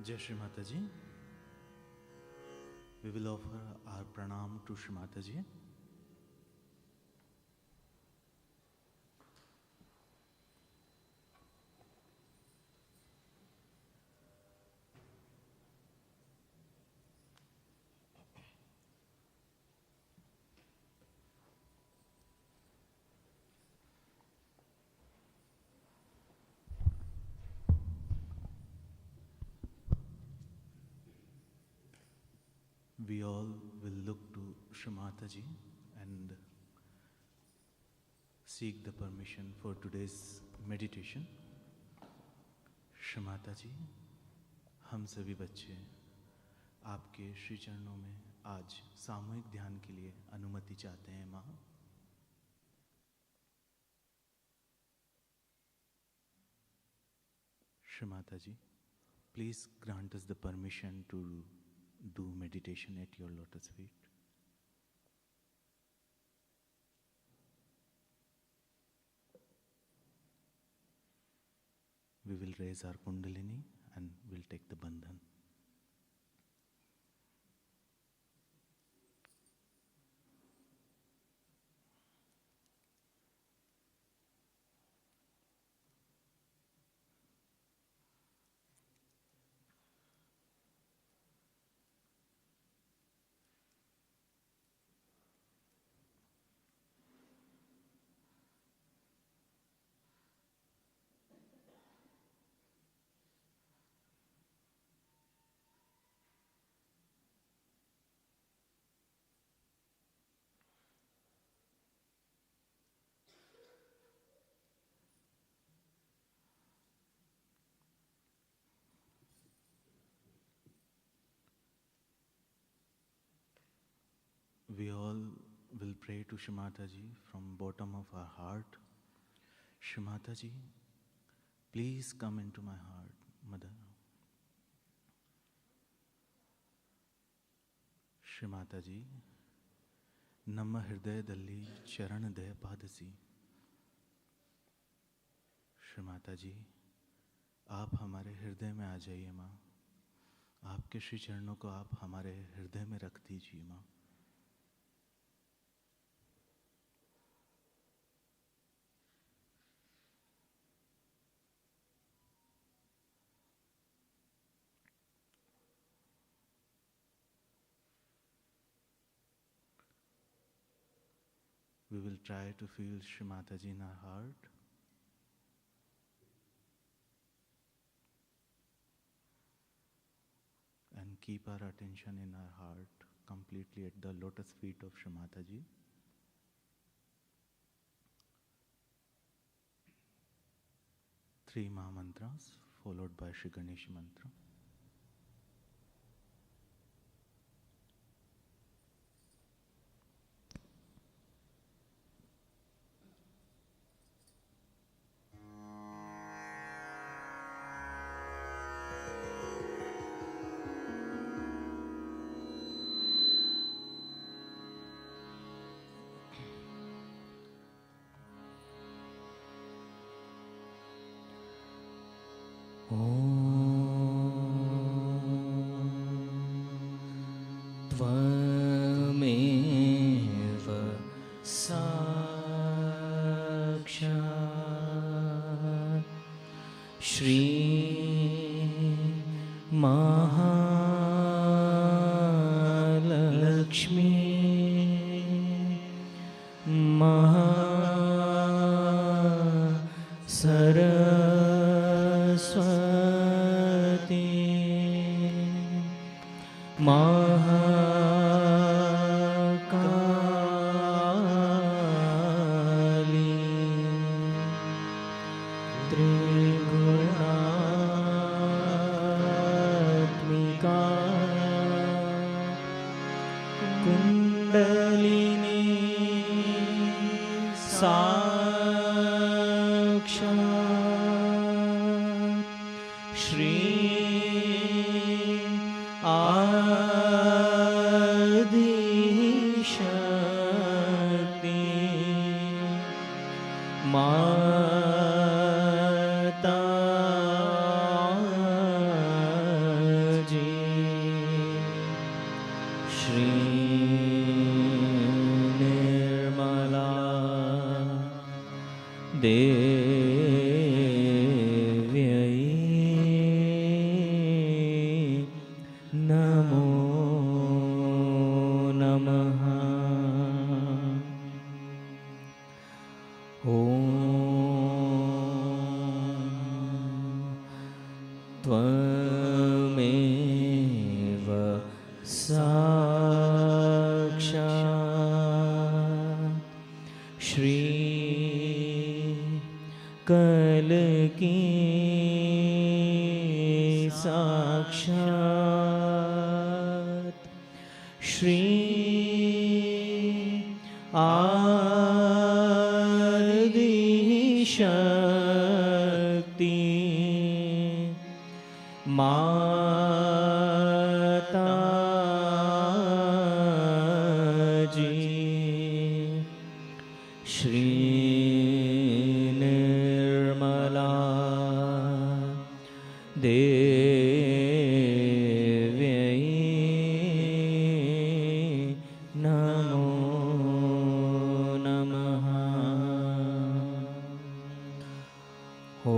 Jai Shri Mataji. We will offer our pranam to Shri Mataji. We all will look to Shri Mataji and seek the permission for today's meditation. Shri Mataji, हम सभी बच्चे आपके श्री चरणों में आज सामूहिक ध्यान के लिए अनुमति चाहते हैं माँ। Shri Mataji, please grant us the permission to do meditation at your lotus feet. We will raise our Kundalini and we'll take the bandhan. We all will pray to Shri Mataji from bottom of our heart. Shri Mataji, please come into my heart, Mother. Shri Mataji, ನಮ್ಮ ಹೃದಯದಲ್ಲಿ ಚರಣದಯ ಪಾದಸಿ. श्री माता जी, आप हमारे हृदय में आ जाइए माँ। आपके श्री चरणों को आप हमारे हृदय में रख दीजिए माँ। We will try to feel Shri Mataji in our heart. And keep our attention in our heart completely at the lotus feet of Shri Mataji. Three Maha Mantras followed by Shri Ganesh Mantra. त्वमेव साक्षात् श्री महालक्ष्मी सरस्वती महाकाली त्रिगुणात्मिका कुंडलिनी साक्षात् श्री आदिशक्ति माता देव्यै नमो नमः। ॐ त्वमेव साक्षात् श्री कल्की साक्षात् श्री आदि शक्ति माता जी श्री निर्मला देव्यै नमो नमः। ॐ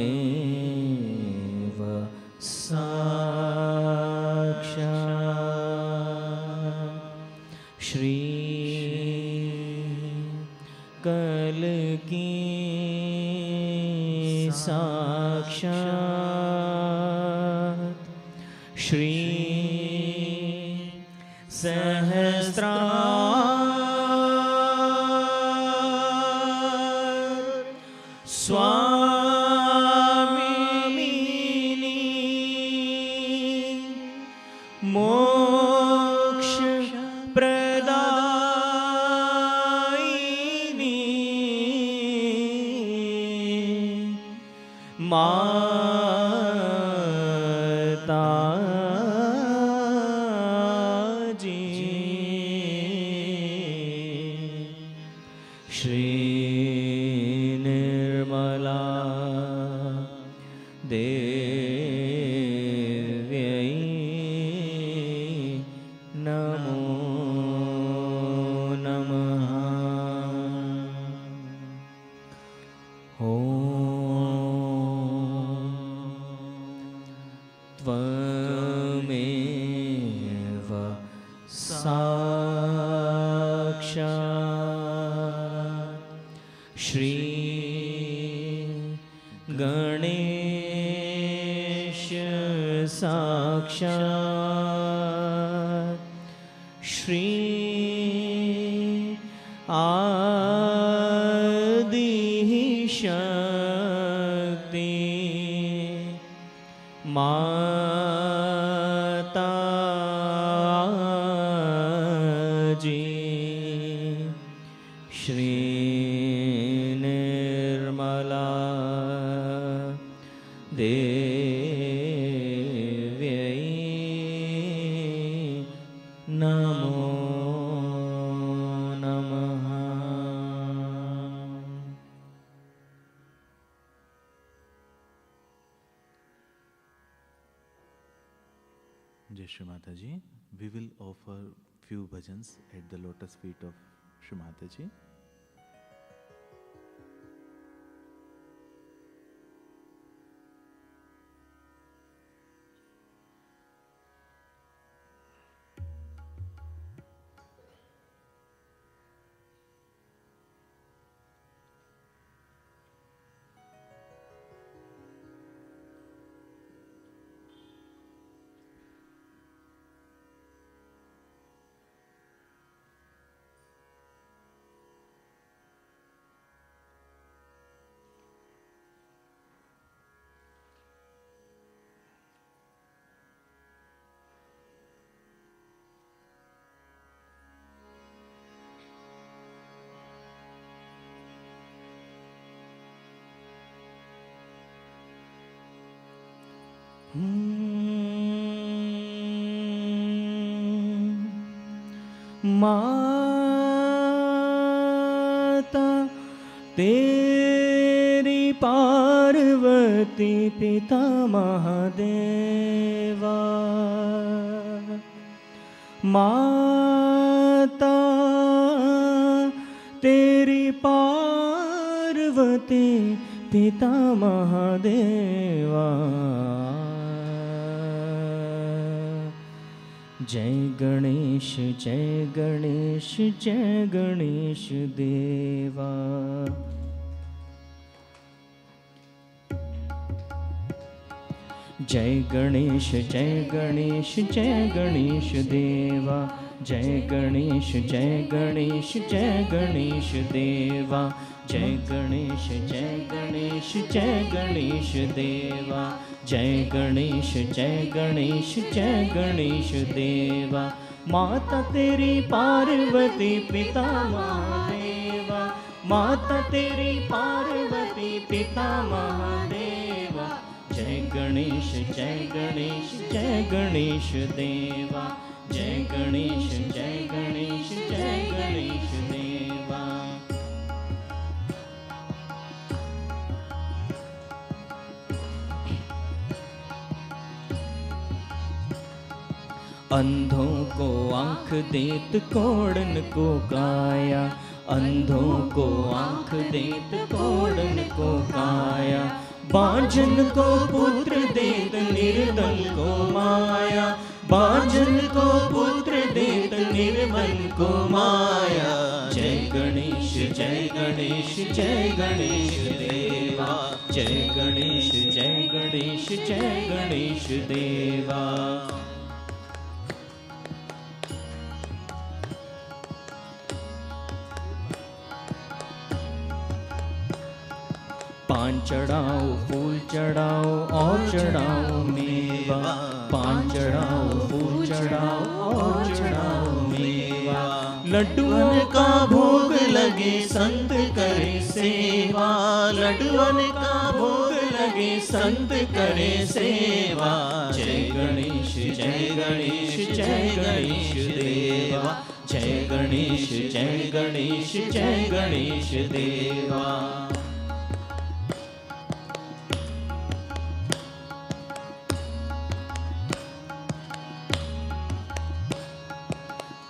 त्वमेव साक्षात् श्री कल्की साक्षात् श्री सहस्रार स्वामिनी मोक्ष प्रदायिनी माता जी श्री निर्मला देव्यै नमो नमः। ॐ त्वमेव साक्षात् श्री गणेश साक्षात् श्री आदि शक्ति माता जी श्री निर्मला देव्यै नमो नमः। Jai Shri Mata Ji. We will offer few bhajans at the lotus feet of Shri Mata Ji. माता तेरी पार्वती पिता महादेवा, माँ माता तेरी पार्वती पिता महादेवा। जय गणेश जय गणेश जय गणेश देवा। जय गणेश जय गणेश जय गणेश देवा। जय गणेश जय गणेश जय गणेश देवा। जय गणेश जय गणेश जय गणेश देवा। जय गणेश जय गणेश जय गणेश देवा। माता तेरी पार्वती पिता महादेवा। माता तेरी पार्वती पिता महादेवा। जय गणेश जय गणेश जय गणेश देवा। जय गणेश जय गणेश जय गणेश देवा। अंधों को आँख देत कोड़न को काया। अंधों को आँख देत कोड़न को काया। बांझन को पुत्र देत निर्धन को माया। बांझन को पुत्र देत निर्धन को माया। जय गणेश जय गणेश जय गणेश देवा। जय गणेश जय गणेश जय गणेश देवा। पान चढ़ाओ फूल चढ़ाओ और चढ़ाओ मेवा। पान चढ़ाओ फूल चढ़ाओ और चढ़ाओ मेवा। लड्डुओं का भोग लगे संत करे सेवा। लड्डुओं का भोग लगे संत करे सेवा। जय गणेश जय गणेश जय गणेश देवा। जय गणेश जय गणेश जय गणेश देवा।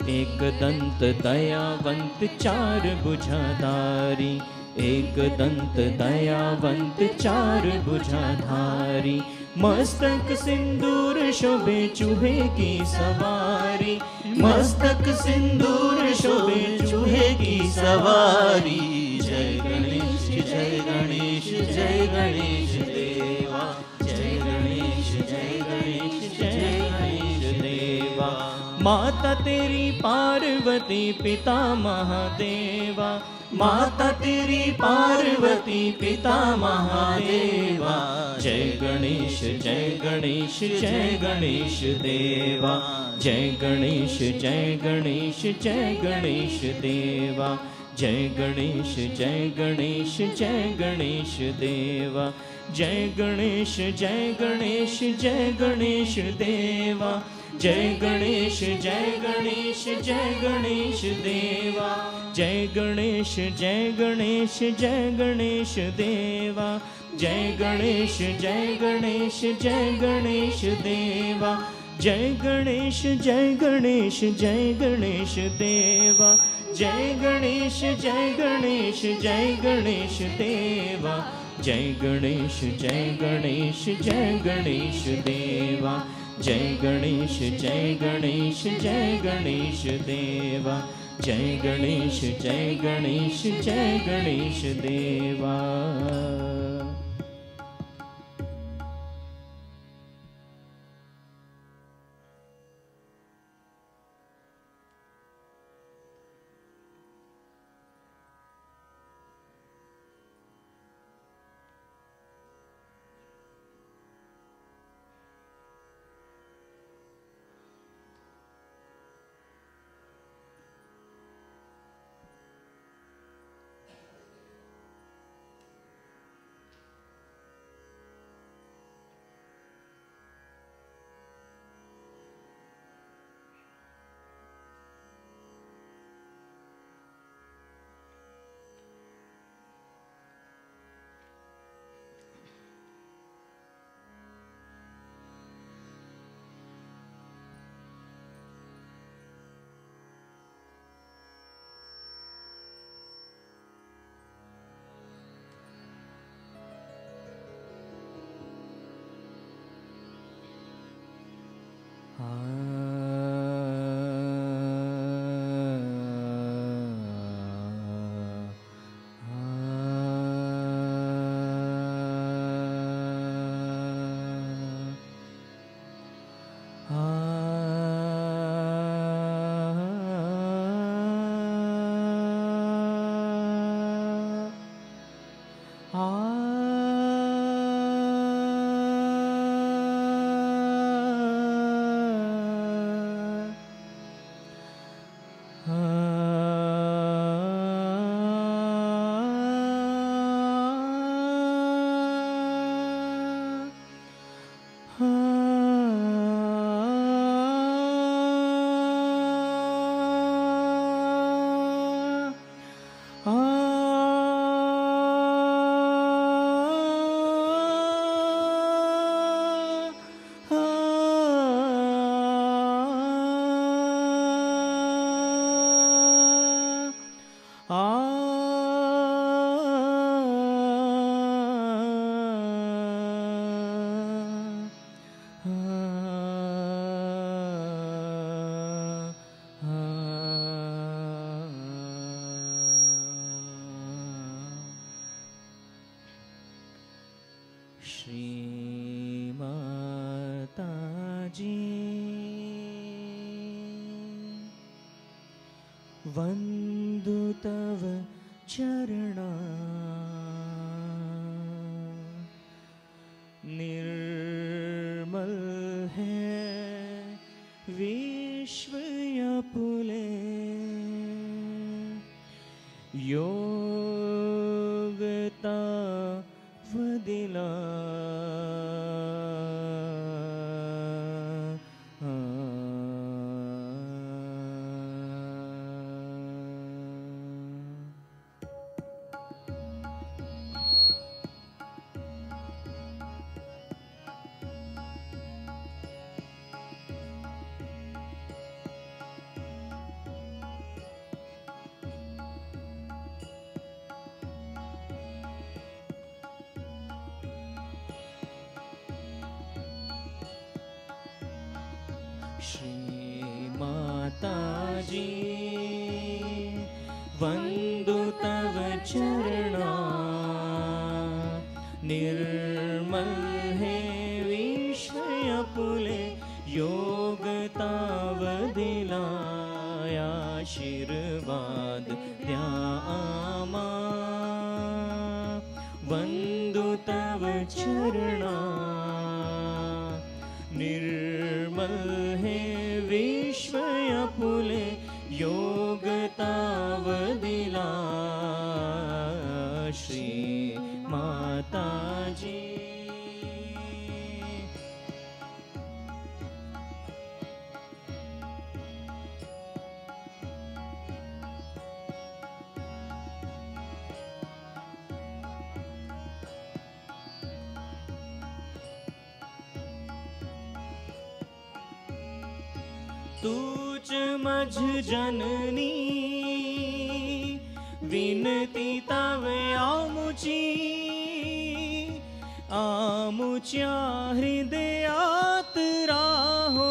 एक दंत दयावंत चार भुजाधारी। एक दंत दयावंत चार भुजाधारी। मस्तक सिंदूर शोभे चूहे की सवारी। मस्तक सिंदूर शोभे चूहे की सवारी। जय गणेश जय गणेश जय गणेश देवा। जय गणेश जय गणेश जय गणेश देवा। माता तेरी पार्वती पिता महादेवा। माता तेरी पार्वती पिता महादेवा। जय गणेश जय गणेश जय गणेश देवा। जय गणेश जय गणेश जय गणेश देवा। जय गणेश जय गणेश जय गणेश देवा। जय गणेश जय गणेश जय गणेश देवा। जय गणेश जय गणेश जय गणेश देवा। जय गणेश जय गणेश जय गणेश देवा। जय गणेश जय गणेश जय गणेश देवा। जय गणेश जय गणेश जय गणेश देवा। जय गणेश जय गणेश जय गणेश देवा। जय गणेश जय गणेश जय गणेश देवा। जय गणेश जय गणेश जय गणेश देवा। जय गणेश जय गणेश जय गणेश देवा। वंदु तव चरणा निर्मल है विश्वयपुले योगता वदिला श्री माताजी वंदु तव चरणा निर्मल है विश्वयपुले योगता वदिलाया आशीर्वाद द्यामा वंदु तव चरणा निर्मल है विश्वयपुले योगता वदिला श्री माताजी तूच मझ जननी विनती तव आमुची आमुच्या हृदयात राहो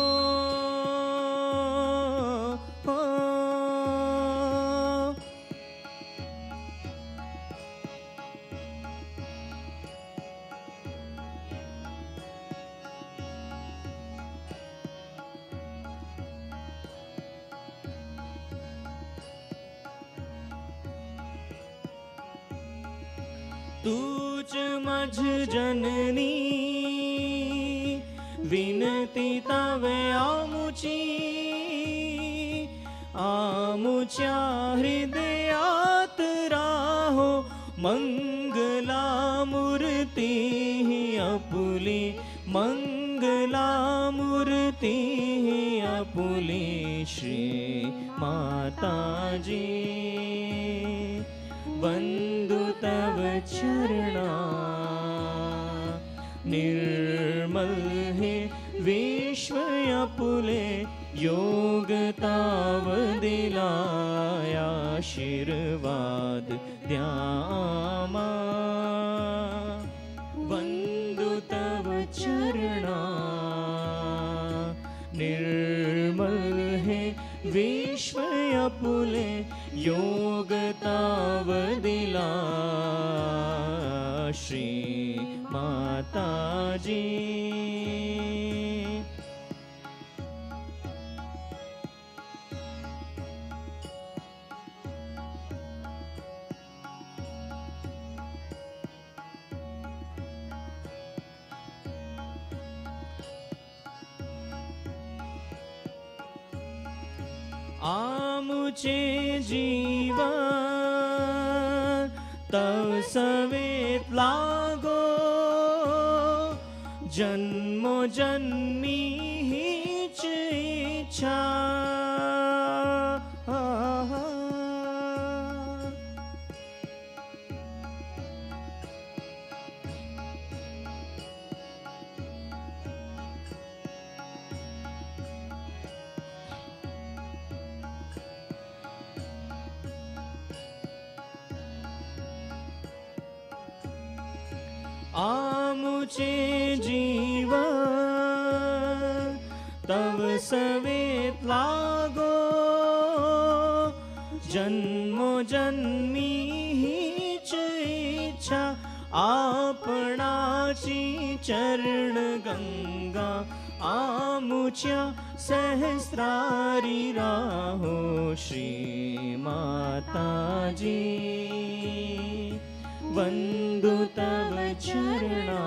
तूच मझ जननी विनती तव आमुची आमुच्या हृदयात राहो मंगला मूर्ती आपुली मंगला मूर्ती आपुली श्री माताजी वंदु तव चरणा निर्मल है विश्वयपुले योगता वदिलाया आशीर्वाद द्यामा वंदु तव चरणा निर्मल है विश्वयपुले योगता वदिला श्री माताजी आमुचे जीवन तव सवेत लागो जन्मो जन्मी हीच इच्छा आमुचे जीवन तव सवेत लागो जन्मो जन्मी हीच इच्छा आपणाची चरण गंगा आमुच्या सहस्रारी राहो श्री माता जी, वंदु तव चरणा।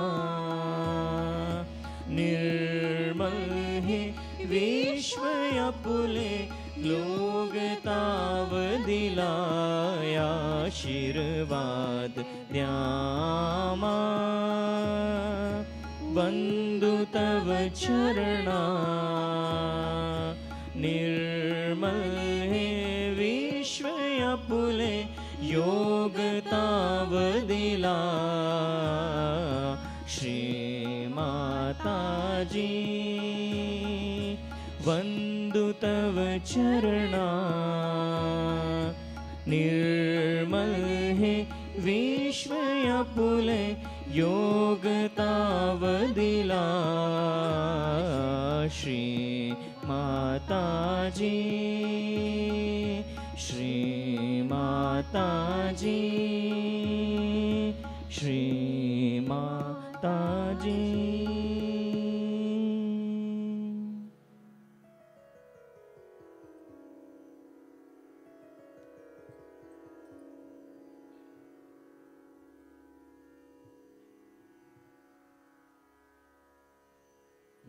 निर्मल है विश्व अपुले, लोग ताव दिलाया आशीर्वाद द्यामा। वंदु तव चरणा। निर्मल है विश्व अपुले, योग ताव दिला श्री माता जी। वंदु तव चरणा। निर्मल है विश्व अपुले, योग ताव दिला श्री माता जी। श्री माता जी, श्री माता जी।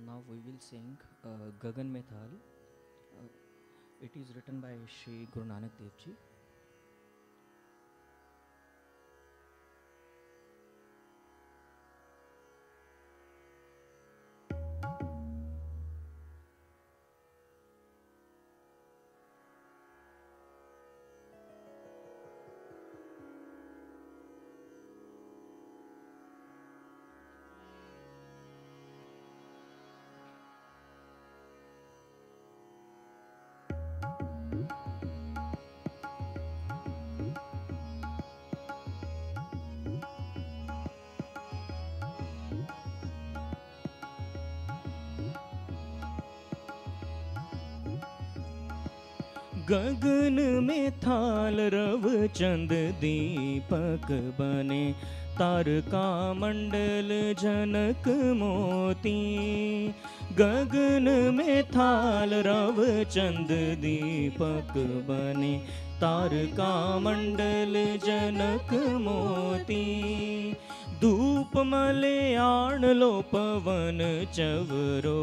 Now we will sing Gagan Mein Thal. It is written by Shri Guru Nanak Dev Ji. गगन में थाल रव चंद दीपक बने, तारका मंडल जनक मोती। गगन में थाल रव चंद दीपक बने, तारका मंडल जनक मोती। धूप मलयाण लो पवन चवरो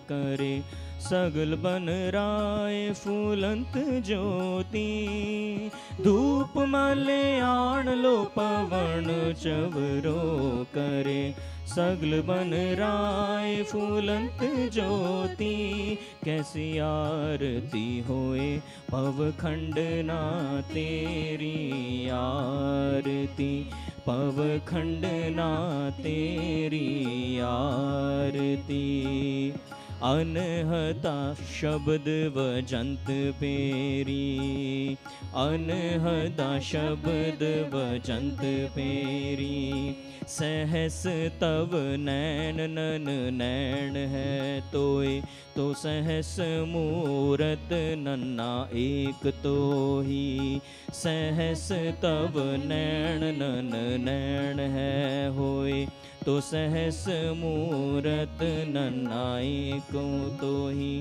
करे, सगल बन राय फूलंत ज्योति। धूप मलयाण लो पवन चवरो करे, सगल बन राय फूलंत ज्योति। कैसी आरती होए पव खंडना तेरी आरती, पव खंडना तेरी आरती। अनहता शब्द वजंत पेरी, अनहता शब्द वजंत पेरी। सहस तव नैन नन नैन है तोय, तो सहस मूरत नन्ना एक तो ही। सहस तव नैन नन नैन है होय, तो सहस मूरत नन्ना एक तो ही।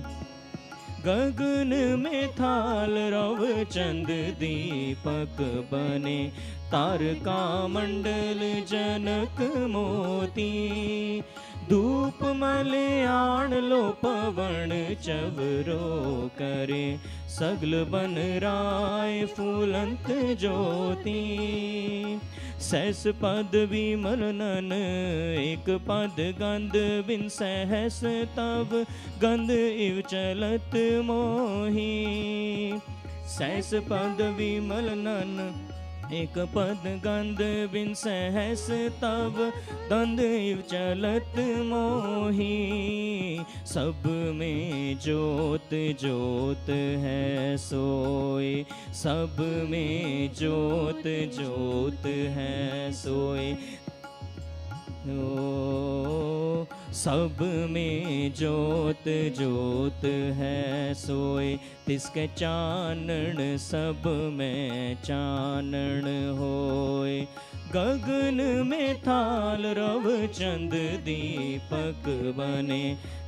गगन में थाल रव चंद दीपक बने, तारका मंडल जनक मोती। धूप मलयाण लो पवन चवरो करे, सगल बन राय फूलंत ज्योति। सहस पद विमल नन एक पद गंध बिन, सहस तव गंध इव चलत मोही। सहस पद विमल नन एक पद गंध बिन, सहस तव गंध इव चलत मोही। सब में जोत जोत है सोए, सब में जोत जोत है सोए। ओ सब में जोत जोत है सोए, तिसके चानन सब में चानन होए। गगन में थाल रव चंद दीपक बने,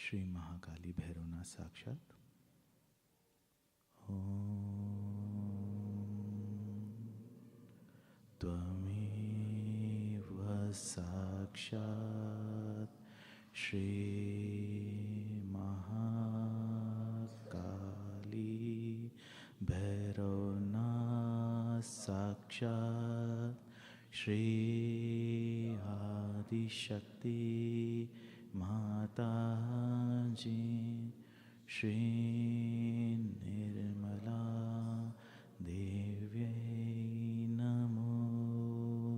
श्री महाकाली भैरवनाथ साक्षात। ओम त्वमेव साक्षात् श्री महाकाली भैरवनाथ साक्षात् श्री आदिशक्ति माता जी श्री निर्मला देव्यै नमो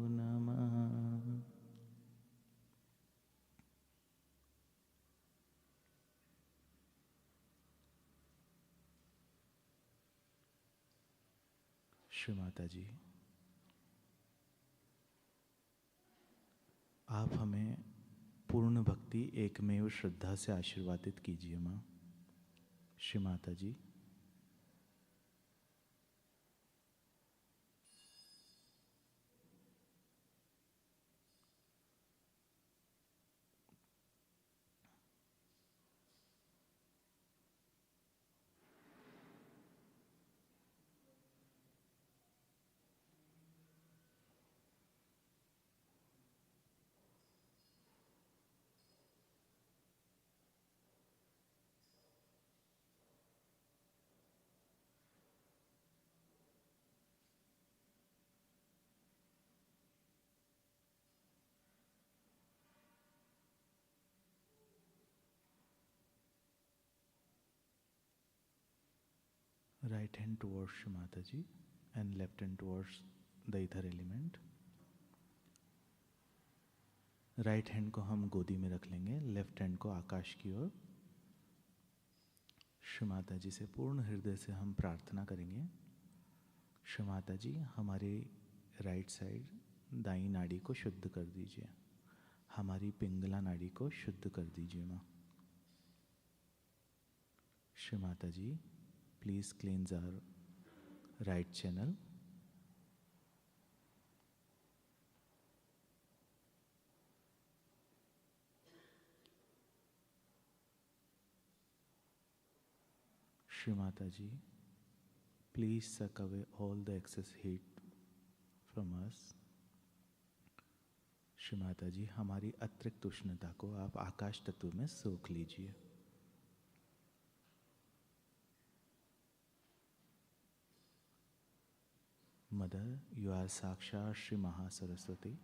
नमः। श्री माता जी, आप हमें पूर्ण भक्ति एकमेव श्रद्धा से आशीर्वादित कीजिए माँ। श्री माता जी, right hand towards Shri Mataji and left hand towards the ether element. Right hand को हम गोदी में रख लेंगे, लेफ्ट हैंड को आकाश की ओर। श्री माता जी से पूर्ण हृदय से हम प्रार्थना करेंगे। श्री माता जी, हमारी राइट साइड दाई नाड़ी को शुद्ध कर दीजिए, हमारी पिंगला नाड़ी को शुद्ध कर दीजिए माँ। Shri Mata ji, please cleanse our right channel. Shri Mataji, please suck away all the excess heat from us. Shri Mata जी, हमारी अतिरिक्त उष्णता को आप आकाश तत्व में सोख लीजिए। Mother, you are Sakshat Shri Mahasaraswati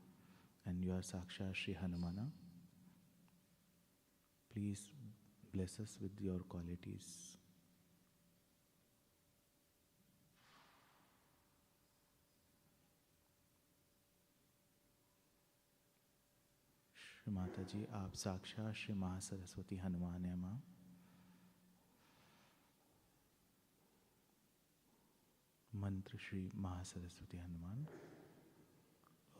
and you are Sakshat Shri Hanumana. Please bless us with your qualities. Shri Mata जी, आप साक्षात श्री महासरस्वती हनुमान है माँ। मंत्र श्री महासरस्वती हनुमान।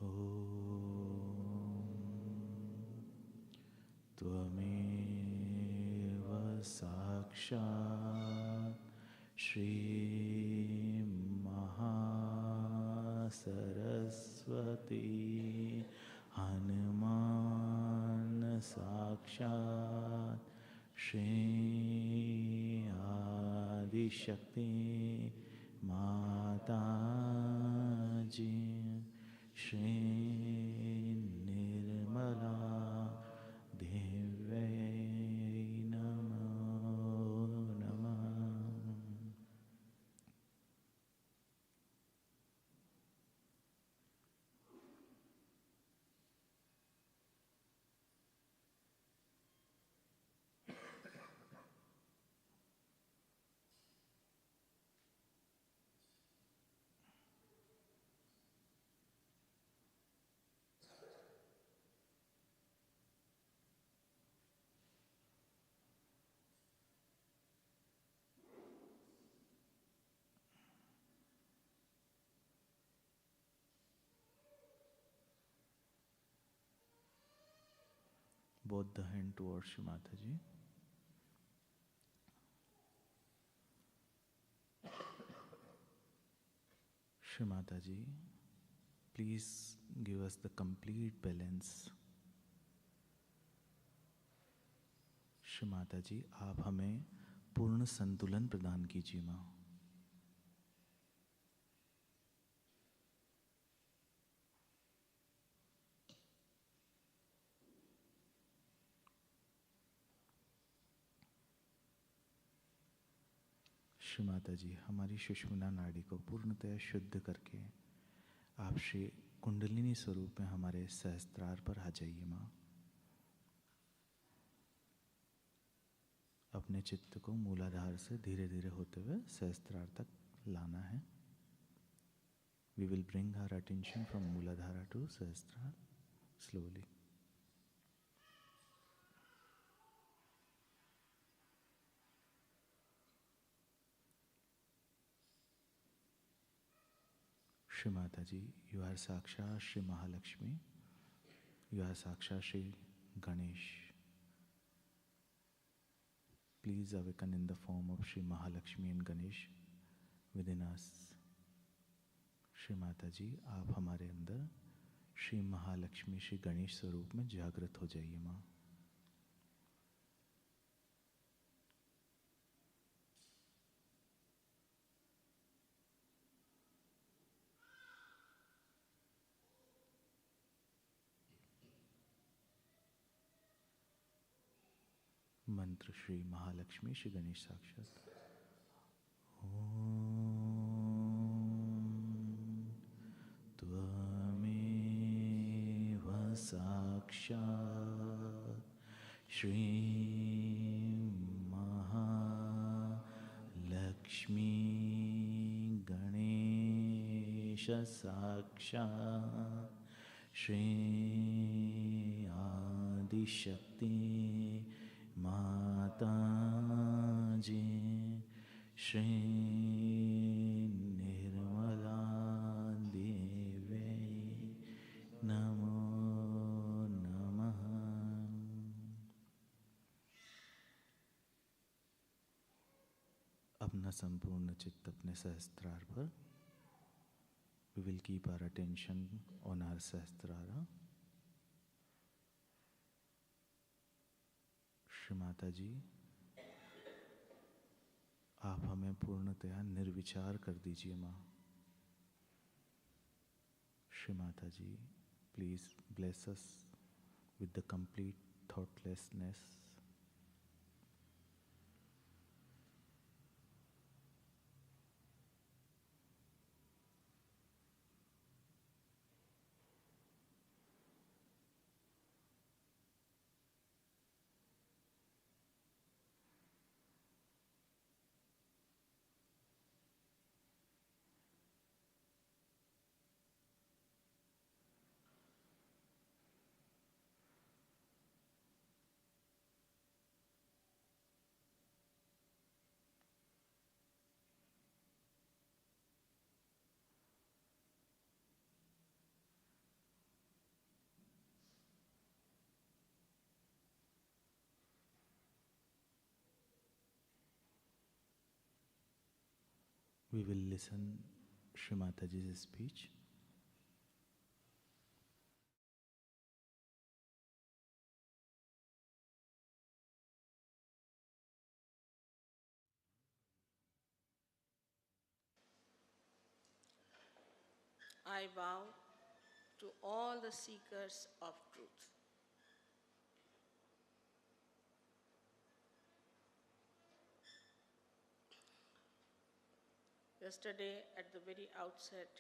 ओम त्वमेव साक्षात् श्री महासरस्वती हनुमान साक्षात् श्री आदिशक्ति माता जी श्री निर्मला देव्यै नमो नमः। Both the hand towards Shri Mataji. Shri Mataji, please give us the complete balance. Shri Mata जी, आप हमें पूर्ण संतुलन प्रदान कीजिए माँ। श्री माता जी, हमारी सुषुम्ना नाड़ी को पूर्णतः शुद्ध करके आप श्री कुंडलिनी स्वरूप में हमारे सहस्त्रार पर आ जाइए माँ। अपने चित्त को मूलाधार से धीरे धीरे होते हुए सहस्त्रार तक लाना है। We will bring our attention from Mooladhara to Sahasrara slowly. Shri Mataji, you are Saksha Shri Mahalakshmi. You are Saksha Shri Ganesh. Please awaken in the form of Shri Mahalakshmi and Ganesh within us. Shri Mata जी, आप हमारे अंदर श्री महालक्ष्मी श्री गणेश स्वरूप में जागृत हो जाइए माँ। मंत्र श्री महालक्ष्मी श्री गणेश साक्षात। साक्षात् श्री महालक्ष्मी गणेश साक्षात् श्री आदिशक्ति माता जी श्री निर्मला देवी नमो अपना संपूर्ण चित्त अपने सहस्त्रार पर। We will keep our attention on our सहस्त्रार। Shri Mata जी, आप हमें पूर्णतया निर्विचार कर दीजिए माँ। Shri Mata ji, please bless us with the complete thoughtlessness. We will listen Shri Mataji's speech. I bow to all the seekers of truth. Yesterday, at the very outset,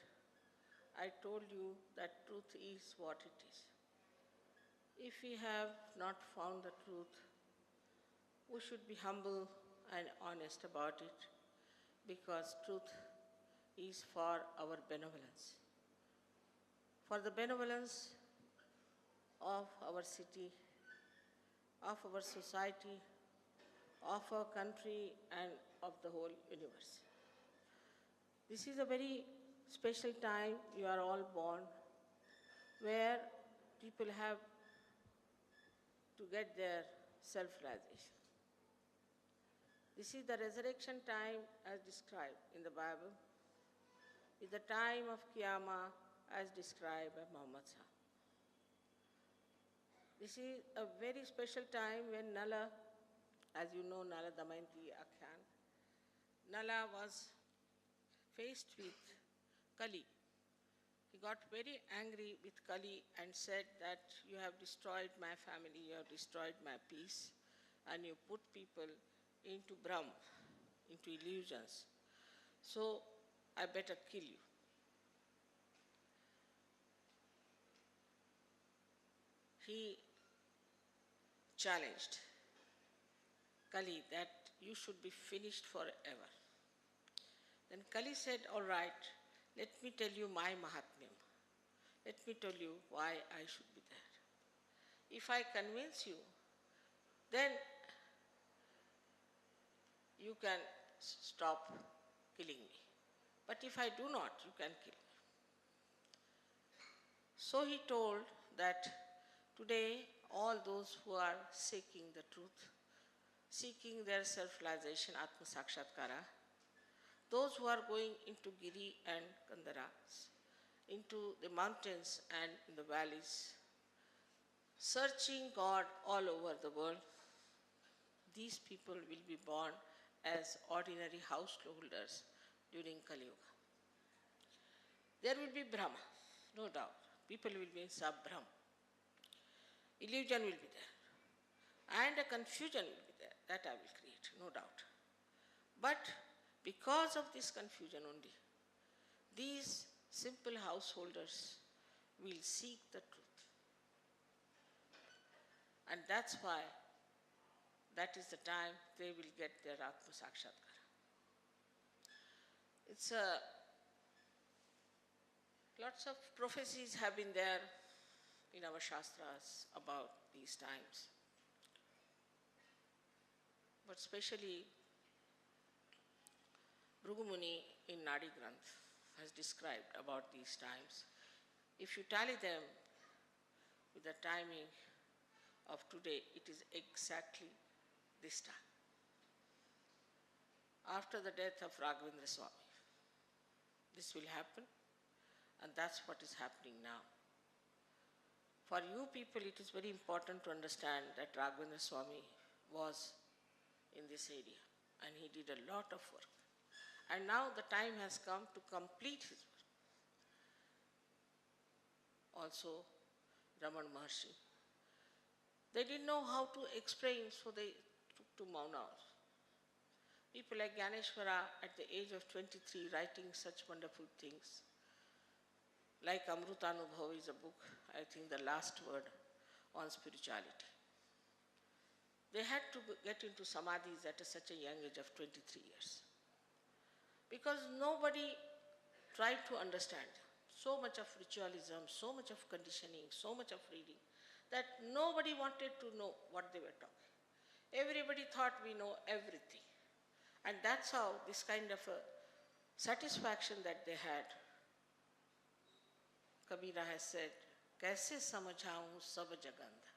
I told you that truth is what it is. If we have not found the truth, we should be humble and honest about it, because truth is for our benevolence. For the benevolence of our city, of our society, of our country, and of the whole universe. This is a very special time you are all born, where people have to get their self-realization. This is the resurrection time as described in the Bible. It's the time of Qiyamah as described by Muhammad Sahib. This is a very special time when Nala as you know, Nala Damayanti Akhyan. Nala was faced with Kali. He got very angry with Kali and said that you have destroyed my family, you have destroyed my peace, and you put people into Brahm, into illusions. So I better kill you. He challenged Kali that you should be finished forever. Then Kali said, all right, let me tell you my Mahatmyam. Let me tell you why I should be there. If I convince you, then you can stop killing me. But if I do not, you can kill me. So he told that today all those who are seeking the truth, seeking their self-realization, Atma Sakshatkara, those who are going into Giri and Kandaras, into the mountains and in the valleys, searching God all over the world, these people will be born as ordinary householders during Kali Yuga. There will be Brahma, no doubt. People will be in sub-Brahm. Illusion will be there. And a confusion will be there. That I will create, no doubt. But because of this confusion only, these simple householders will seek the truth. And that's why that is the time they will get their Atma Sakshatkara. It's lots of prophecies have been there in our Shastras about these times. But especially Bhrigu Muni in Nadi Granth has described about these times. If you tally them with the timing of today, it is exactly this time. After the death of Raghavendra Swami, this will happen, and that's what is happening now. For you people, it is very important to understand that Raghavendra Swami was in this area, and he did a lot of work. And now the time has come to complete his work. Also, Raman Maharshi. They didn't know how to explain, so they took to Maunas. People like Gyaneshwara at the age of 23 writing such wonderful things. Like Amrutanubhav is a book, I think the last word on spirituality. They had to get into samadhis at such a young age of 23 years. Because nobody tried to understand. So much of ritualism, so much of conditioning, so much of reading, that nobody wanted to know what they were talking. Everybody thought we know everything. And that's how this kind of a satisfaction that they had. Kabira has said, "Kaise samajhaun sab jagandha?"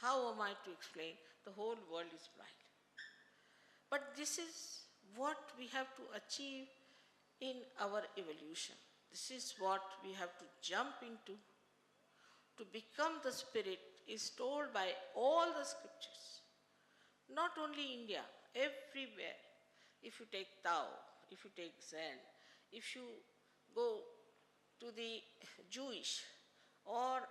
How am I to explain? The whole world is blind. But this is what we have to achieve in our evolution. This is what we have to jump into. To become the spirit is told by all the scriptures. Not only India, everywhere. If you take Tao, if you take Zen, if you go to the Jewish or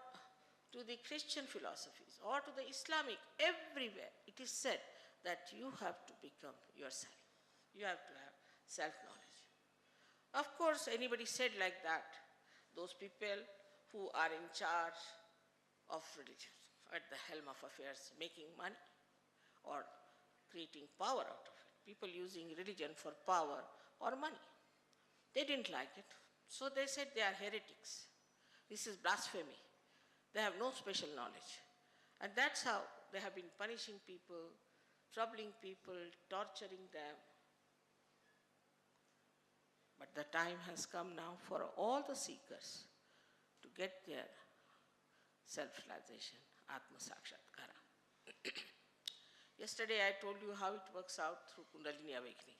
to the Christian philosophies or to the Islamic, everywhere it is said that you have to become yourself. You have to have self-knowledge. Of course, anybody said like that, those people who are in charge of religion, at the helm of affairs, making money or creating power out of it. People using religion for power or money. They didn't like it. So they said they are heretics. This is blasphemy. They have no special knowledge. And that's how they have been punishing people, troubling people, torturing them. But the time has come now for all the seekers to get their self-realization, Atma Sakshatkara. Yesterday I told you how it works out through Kundalini awakening.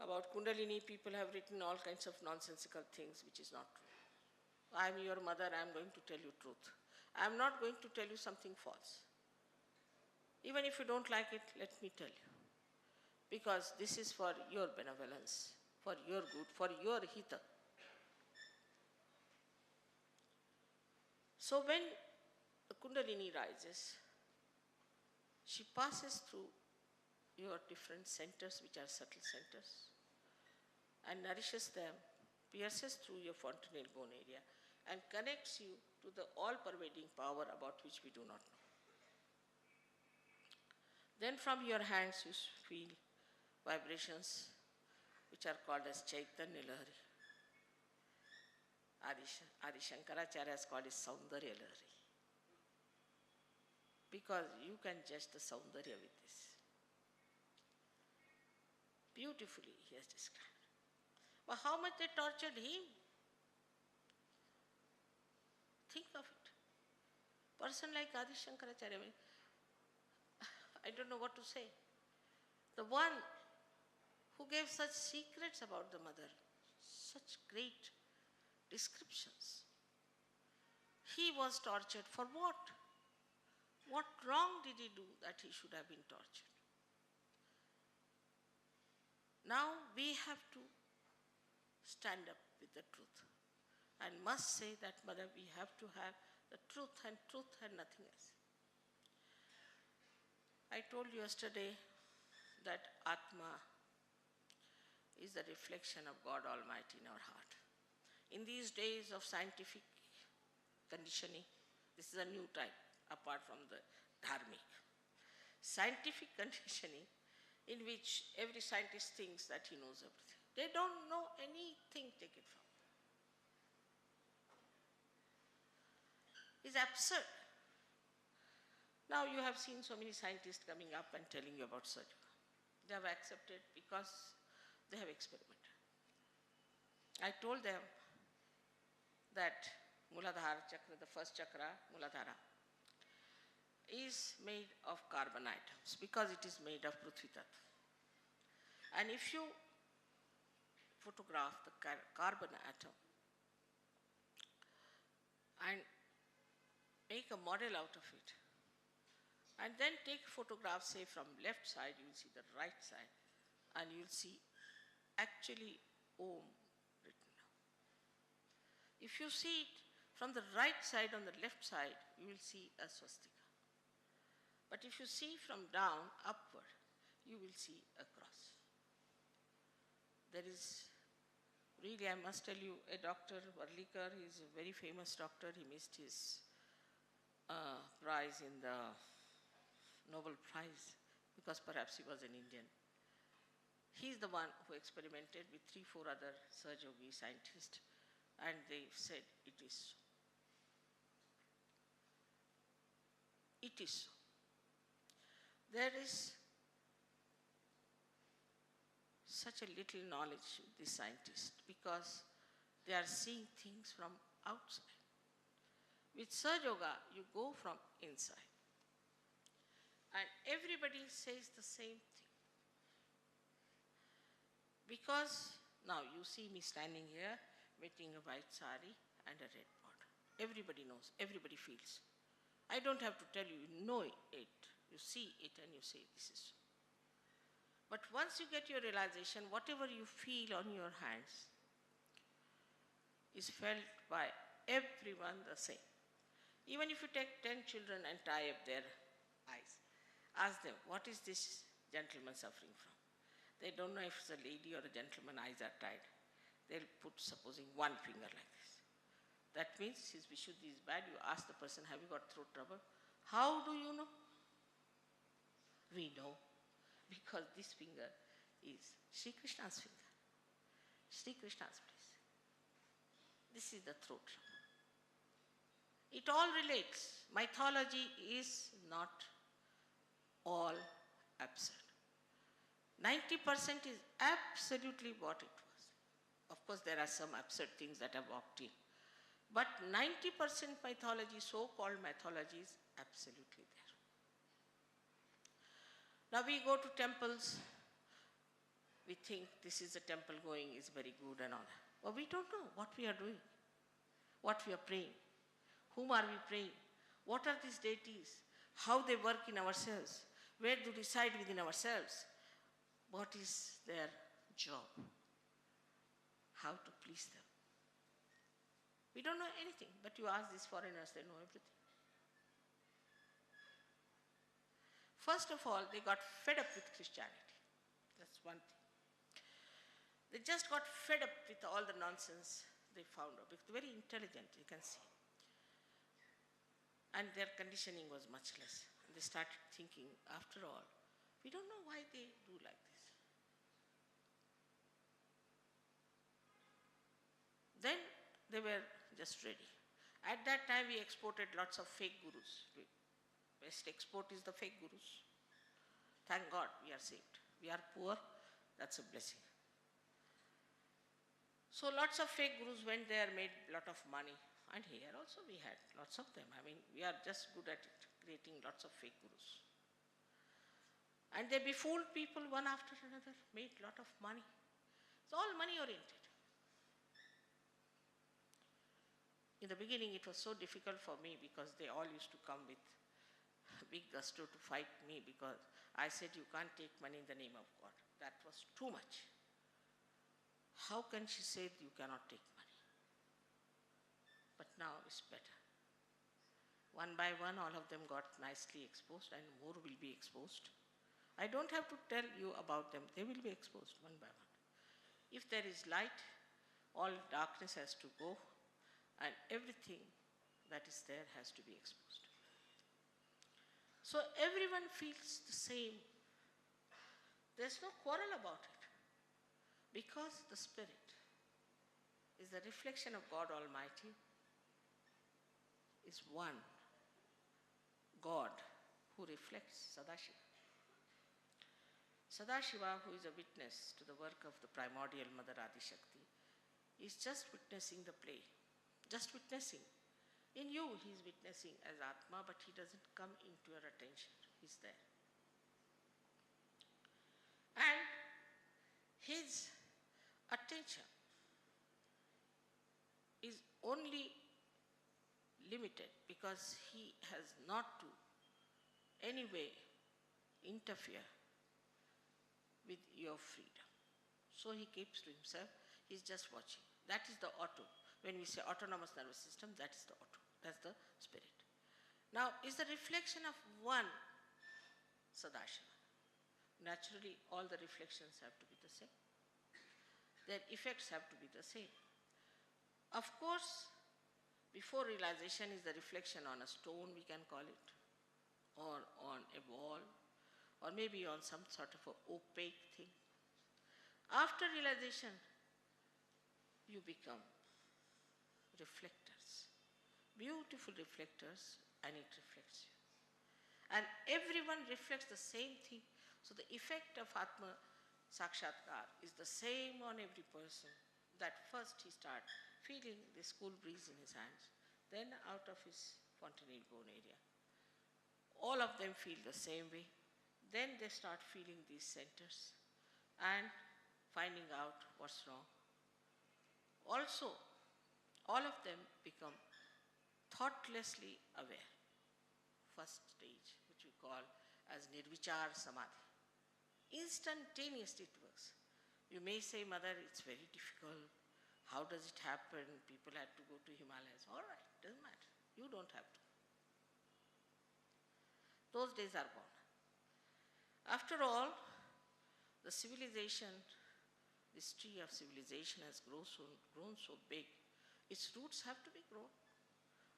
About Kundalini, people have written all kinds of nonsensical things which is not true. I am your mother, I am going to tell you truth. I am not going to tell you something false. Even if you don't like it, let me tell you. Because this is for your benevolence, for your good, for your hita. So when the Kundalini rises, she passes through your different centers, which are subtle centers, and nourishes them, pierces through your fontanelle bone area, and connects you to the all-pervading power about which we do not know. Then from your hands you feel vibrations which are called as Chaitanya Lahari. Adi Shankaracharya has called it Saundarya Lahari. Because you can judge the Saundarya with this. Beautifully he has described. But how much they tortured him? Think of it. Person like Adi Shankaracharya, I don't know what to say. The one who gave such secrets about the mother, such great descriptions. He was tortured for what? What wrong did he do that he should have been tortured? Now we have to stand up with the truth and must say that, Mother, we have to have the truth and nothing else. I told you yesterday that Atma is the reflection of God Almighty in our heart. In these days of scientific conditioning, this is a new type apart from the dharmic. Scientific conditioning in which every scientist thinks that he knows everything. They don't know anything, take it from me. It's absurd. Now you have seen so many scientists coming up and telling you about surgery. They have accepted because they have experimented. I told them that Muladhara chakra, the first chakra, Muladhara, is made of carbon atoms because it is made of Prithvi Tattva. And if you photograph the carbon atom and make a model out of it, and then take photographs, say from left side, you will see the right side, and you will see actually Om written. If you see it from the right side on the left side, you will see a swastika. But if you see from down, upward, you will see a cross. There is, really I must tell you, a doctor, Varlikar, he is a very famous doctor, he missed his prize in the Nobel Prize because perhaps he was an Indian. He's the one who experimented with 3-4 other surgery scientists, and they said it is so. It is so. There is such a little knowledge with these scientists because they are seeing things from outside. With Sahaja Yoga, you go from inside. And everybody says the same thing. Because now you see me standing here, wearing a white sari and a red border. Everybody knows, everybody feels. I don't have to tell you, you know it. You see it and you say, this is so. But once you get your realization, whatever you feel on your hands is felt by everyone the same. Even if you take 10 children and tie up their eyes, ask them, what is this gentleman suffering from? They don't know if it's a lady or a gentleman, eyes are tied. They'll put, supposing, one finger like this. That means his Vishuddhi is bad. You ask the person, have you got throat trouble? How do you know? We know, because this finger is Sri Krishna's finger. Sri Krishna's place. This is the throat trouble. It all relates. Mythology is not all absurd. 90% is absolutely what it was. Of course, there are some absurd things that have walked in. But 90% mythology, so-called mythology, is absolutely there. Now we go to temples, we think this is a temple going is very good and all that. But we don't know what we are doing, what we are praying, whom are we praying, what are these deities, how they work in ourselves. where to decide within ourselves what is their job, how to please them. We don't know anything, but you ask these foreigners, they know everything. First of all, they got fed up with Christianity. That's one thing. They just got fed up with all the nonsense they found out. Because very intelligent, you can see. And their conditioning was much less. And they started thinking, after all, we don't know why they do like this. Then they were just ready. At that time, we exported lots of fake gurus. Best export is the fake gurus. Thank God we are saved. We are poor, that's a blessing. So lots of fake gurus went there, made a lot of money. And here also we had lots of them. I mean, we are just good at it, creating lots of fake gurus. And they befooled people one after another, made a lot of money. It's all money oriented. In the beginning, it was so difficult for me because they all used to come with big gusto to fight me because I said, you can't take money in the name of God. That was too much. How can she say you cannot take money? But now it's better. One by one, all of them got nicely exposed and more will be exposed. I don't have to tell you about them. They will be exposed one by one. If there is light, all darkness has to go and everything that is there has to be exposed. So everyone feels the same. There's no quarrel about it. Because the Spirit is the reflection of God Almighty, is one God who reflects Sadashiva. Sadashiva, who is a witness to the work of the primordial Mother Adi Shakti, is just witnessing the play, just witnessing. In you, he is witnessing as Atma, but he doesn't come into your attention. He's there. And his attention is only limited because he has not to any way interfere with your freedom. So he keeps to himself, he's just watching. That is the auto. When we say autonomous nervous system, that is the auto. That's the Spirit. Now, is the reflection of one Sadashiva. Naturally, all the reflections have to be the same. Their effects have to be the same. Of course, before realization is the reflection on a stone, we can call it, or on a wall, or maybe on some sort of an opaque thing. After realization, you become reflectors, beautiful reflectors, and it reflects you. And everyone reflects the same thing. So the effect of Atma Sakshatkar is the same on every person. That first he starts feeling this cool breeze in his hands, then out of his fontanelle bone area. All of them feel the same way. Then they start feeling these centers and finding out what's wrong. Also, all of them become thoughtlessly aware. First stage, which we call as Nirvichar Samadhi. Instantaneously it works. You may say, Mother, it's very difficult. How does it happen? People had to go to Himalayas. All right, doesn't matter. You don't have to. Those days are gone. After all, the civilization, this tree of civilization has grown so big, its roots have to be grown.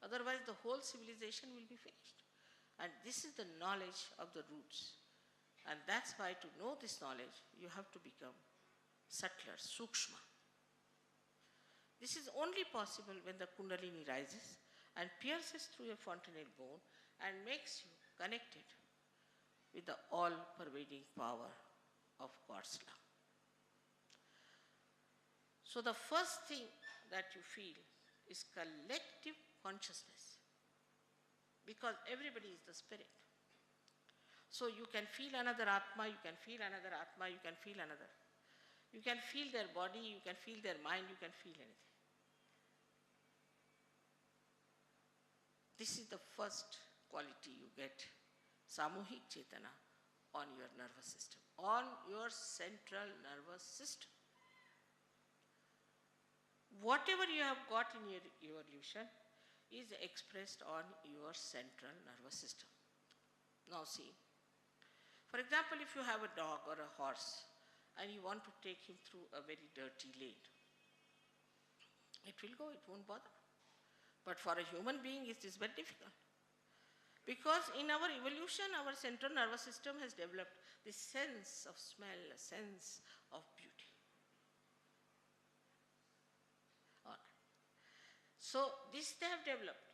Otherwise, the whole civilization will be finished. And this is the knowledge of the roots. And that's why to know this knowledge, you have to become subtler, sukshma. This is only possible when the kundalini rises and pierces through your fontanelle bone and makes you connected with the all-pervading power of God's love. So the first thing that you feel is collective consciousness, because everybody is the Spirit. So you can feel another Atma, you can feel another Atma, you can feel another. You can feel their body, you can feel their mind, you can feel anything. This is the first quality you get, Samuhik Chetana, on your nervous system, on your central nervous system. Whatever you have got in your evolution is expressed on your central nervous system. Now see, for example, if you have a dog or a horse and you want to take him through a very dirty lane, it will go, it won't bother. But for a human being, it is very difficult. Because in our evolution, our central nervous system has developed this sense of smell, a sense of beauty. All right. So this they have developed.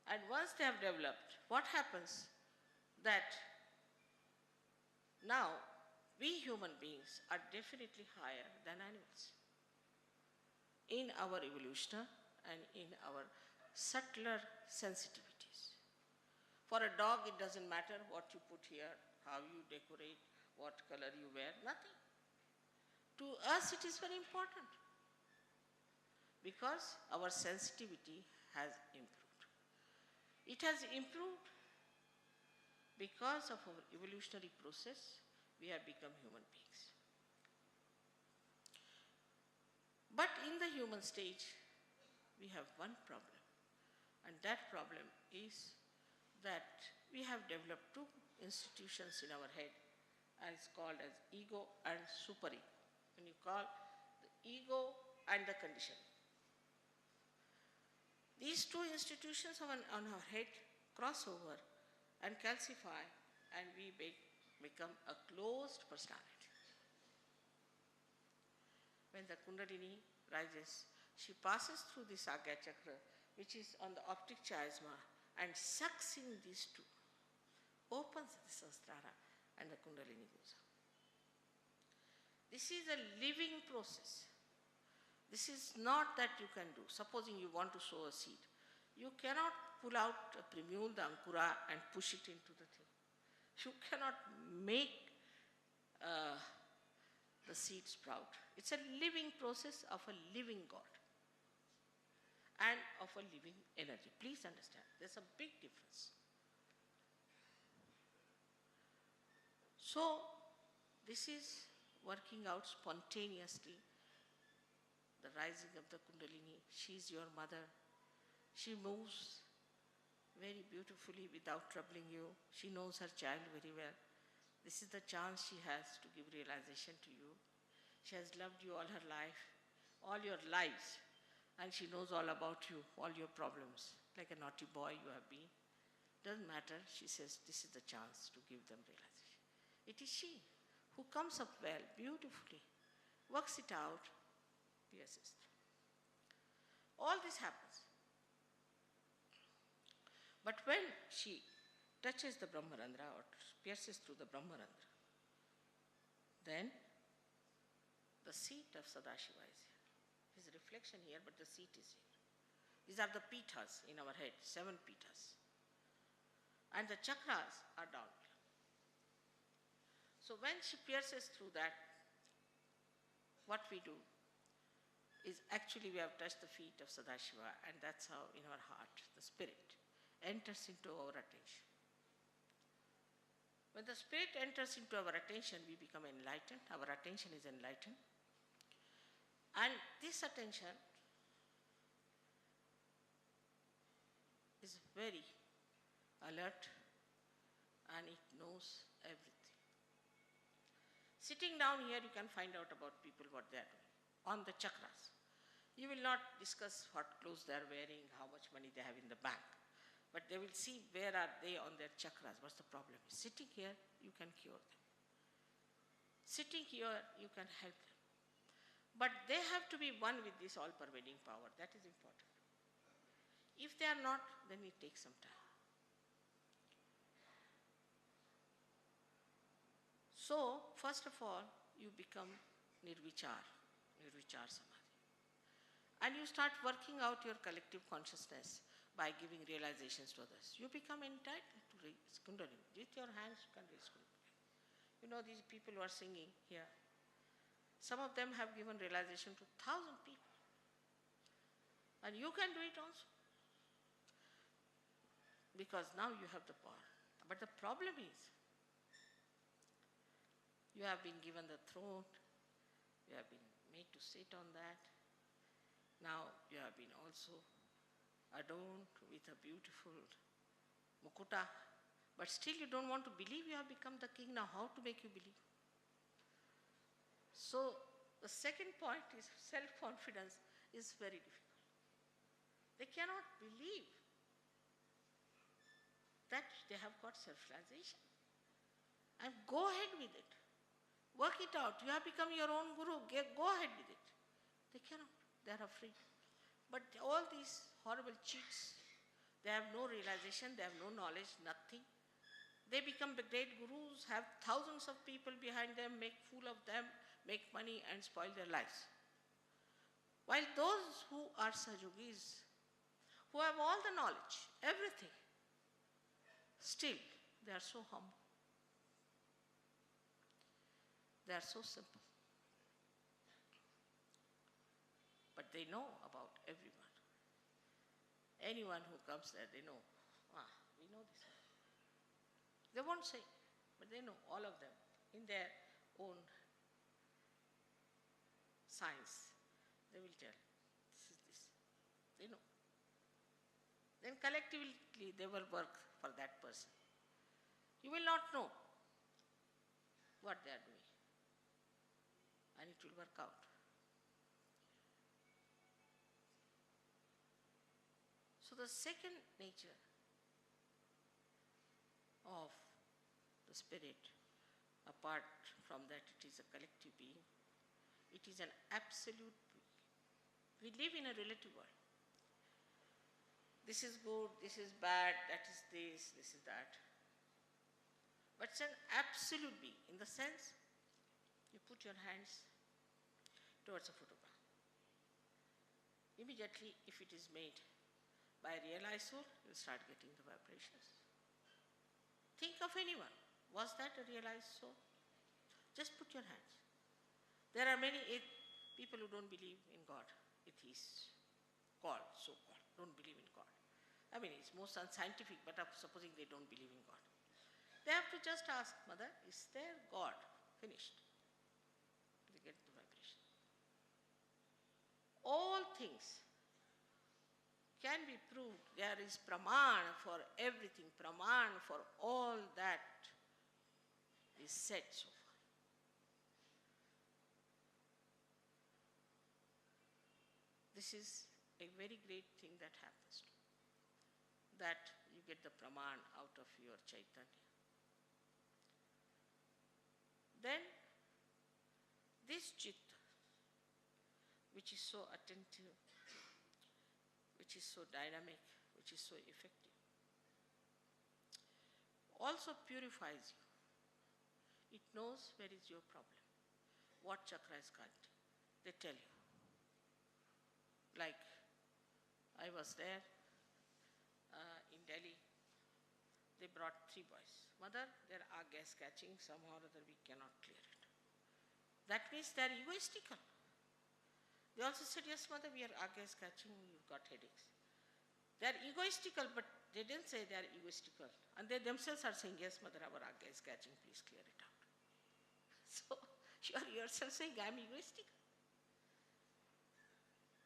And once they have developed, what happens? That now we human beings are definitely higher than animals in our evolution and in our subtler sensitivities. For a dog, it doesn't matter what you put here, how you decorate, what color you wear, nothing. To us, it is very important because our sensitivity has improved. It has improved because of our evolutionary process, we have become human beings. But in the human stage, we have one problem. And that problem is that we have developed two institutions in our head, and it's called as ego and superego. When you call the ego and the condition. These two institutions on our head cross over and calcify, and we become a closed personality. When the Kundalini rises, she passes through this Agya Chakra, which is on the optic chiasma, and sucks in these two, opens the Sahasrara, and the Kundalini goes up. This is a living process. This is not that you can do. Supposing you want to sow a seed, you cannot pull out a primule, the ankura, and push it into the thing. You cannot make the seed sprout. It's a living process of a living God and of a living energy. Please understand, there's a big difference. So, this is working out spontaneously, the rising of the Kundalini. She is your mother. She moves very beautifully without troubling you. She knows her child very well. This is the chance she has to give realization to you. She has loved you all her life, all your lives, and she knows all about you, all your problems. Like a naughty boy you have been. Doesn't matter, she says, this is the chance to give them realization. It is she who comes up well, beautifully, works it out, pierces. All this happens. But when she touches the Brahmarandra or pierces through the Brahmarandra, then the seat of Sadashiva is here. His reflection here, but the seat is here. These are the pithas in our head, 7 pithas. And the chakras are down here. So when she pierces through that, what we do is actually we have touched the feet of Sadashiva, and that's how in our heart the spirit enters into our attention. When the spirit enters into our attention, we become enlightened. Our attention is enlightened. And this attention is very alert and it knows everything. Sitting down here, you can find out about people what they are doing on the chakras. You will not discuss what clothes they are wearing, how much money they have in the bank. But they will see where are they on their chakras, what's the problem. Sitting here, you can cure them. Sitting here, you can help them. But they have to be one with this all-pervading power. That is important. If they are not, then it takes some time. So, first of all, you become Nirvichar Samadhi. And you start working out your collective consciousness by giving realizations to others. You become entitled to raise Kundalini. With your hands, you can raise Kundalini. You know, these people who are singing here, some of them have given realization to 1,000 people. And you can do it also. Because now you have the power. But the problem is, You have been given the throne. You have been made to sit on that. Now you have been also adorned with a beautiful mukuta. But still you don't want to believe you have become the king. Now how to make you believe? So the second point is self-confidence is very difficult. They cannot believe that they have got self-realization. And go ahead with it. Work it out. You have become your own guru. Go ahead with it. They cannot. They are afraid. But all these horrible cheats, they have no realization, they have no knowledge, nothing. They become the great gurus, have thousands of people behind them, make fool of them, make money and spoil their lives. While those who are Sahajogis, who have all the knowledge, everything, still they are so humble. They are so simple. But they know about everyone. Anyone who comes there, they know, we know this. They won't say, but they know, all of them, in their own science. They will tell, this is this. They know. Then collectively, they will work for that person. You will not know what they are doing. And it will work out. So the second nature of the spirit, apart from that it is a collective being, it is an absolute being. We live in a relative world. This is good, this is bad, that is this is that. But it's an absolute being in the sense you put your hands towards a photograph. Immediately, if it is made by a realized soul, you will start getting the vibrations. Think of anyone. Was that a realized soul? Just put your hands. There are many people who don't believe in God, atheists, so-called, don't believe in God. I mean, it's most unscientific, but supposing they don't believe in God. They have to just ask, Mother, is there God? Finished. They get the vibration. All things can be proved. There is praman for everything, praman for all that is said so far. This is a very great thing that happens to you, that you get the praman out of your Chaitanya. Then this chitta, which is so attentive, which is so dynamic, which is so effective, also purifies you. It knows where is your problem, what chakra is canting. They tell you. Like, I was there in Delhi. They brought 3 boys. Mother, there are gas catching, somehow or other we cannot clear it. That means they are egoistical. They also said, yes, Mother, we are gas catching, we've got headaches. They are egoistical, but they didn't say they are egoistical. And they themselves are saying, yes, Mother, our gas catching, please clear it out. So you are yourself saying, I am egoistical.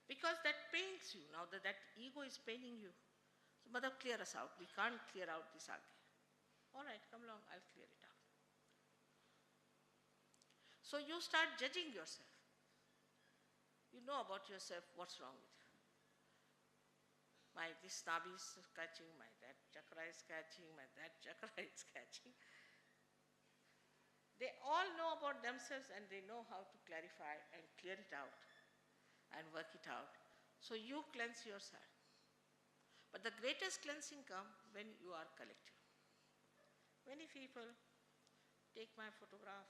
Because that pains you, now that ego is paining you. So, Mother, clear us out. We can't clear out this agya. All right, come along, I'll clear it out. So you start judging yourself. You know about yourself, what's wrong with you. My this nabi is catching, my that chakra is catching, my that chakra is catching. They all know about themselves and they know how to clarify and clear it out and work it out. So you cleanse yourself. But the greatest cleansing comes when you are collective. Many people take my photograph,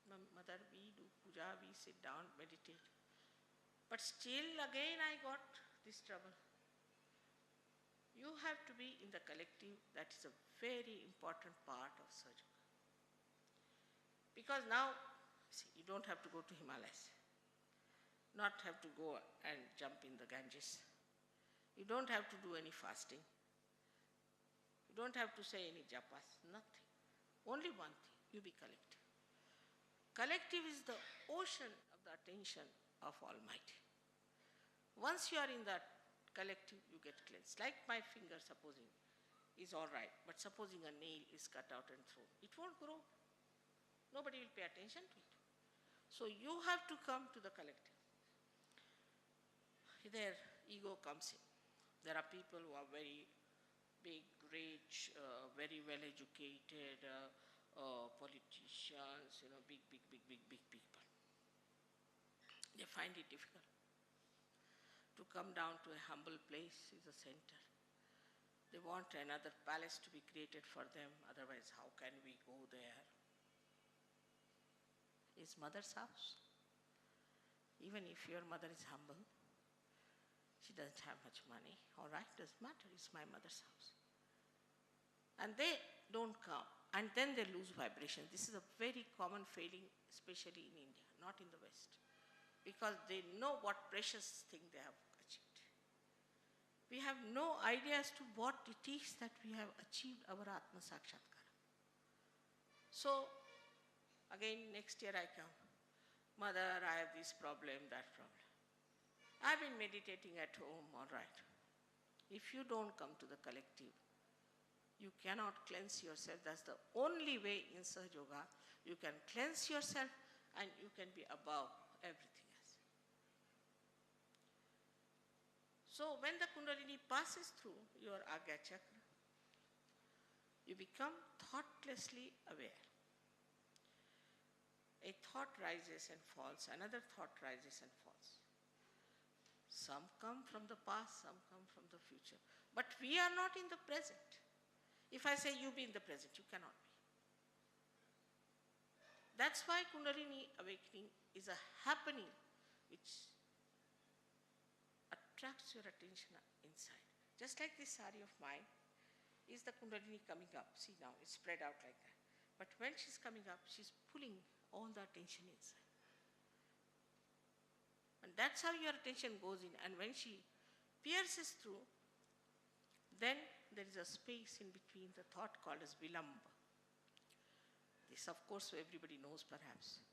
Mother, we do puja, we sit down, meditate. But still again I got this trouble. You have to be in the collective. That is a very important part of Sahaja. Because now, see, you don't have to go to Himalayas. Not have to go and jump in the Ganges. You don't have to do any fasting. You don't have to say any japas, nothing. Only one thing, you be collective. Collective is the ocean of the attention of Almighty. Once you are in that collective, you get cleansed. Like my finger, supposing, is all right, but supposing a nail is cut out and thrown, it won't grow. Nobody will pay attention to it. So you have to come to the collective. Their ego comes in. There are people who are very big, rich, very well educated, politicians, big people. They find it difficult. To come down to a humble place is a center. They want another palace to be created for them, otherwise how can we go there? Is mother's house. Even if your mother is humble, she doesn't have much money, all right, doesn't matter, it's my mother's house. And they don't come, and then they lose vibration. This is a very common failing, especially in India, not in the West, because they know what precious thing they have achieved. We have no idea as to what it is that we have achieved our Atma Sakshatkara. So, again, next year I come. Mother, I have this problem, that problem. I've been meditating at home, all right. If you don't come to the collective, you cannot cleanse yourself. That's the only way in Sahaja Yoga. You can cleanse yourself and you can be above everything else. So when the Kundalini passes through your Agya Chakra, you become thoughtlessly aware. A thought rises and falls, another thought rises and falls. Some come from the past, some come from the future. But we are not in the present. If I say you be in the present, you cannot be. That's why Kundalini awakening is a happening which attracts your attention inside. Just like this sari of mine, is the Kundalini coming up. See now, it's spread out like that. But when she's coming up, she's pulling all the attention inside. And that's how your attention goes in. And when she pierces through, then there is a space in between the thought called as Vilamba. This, of course, everybody knows perhaps.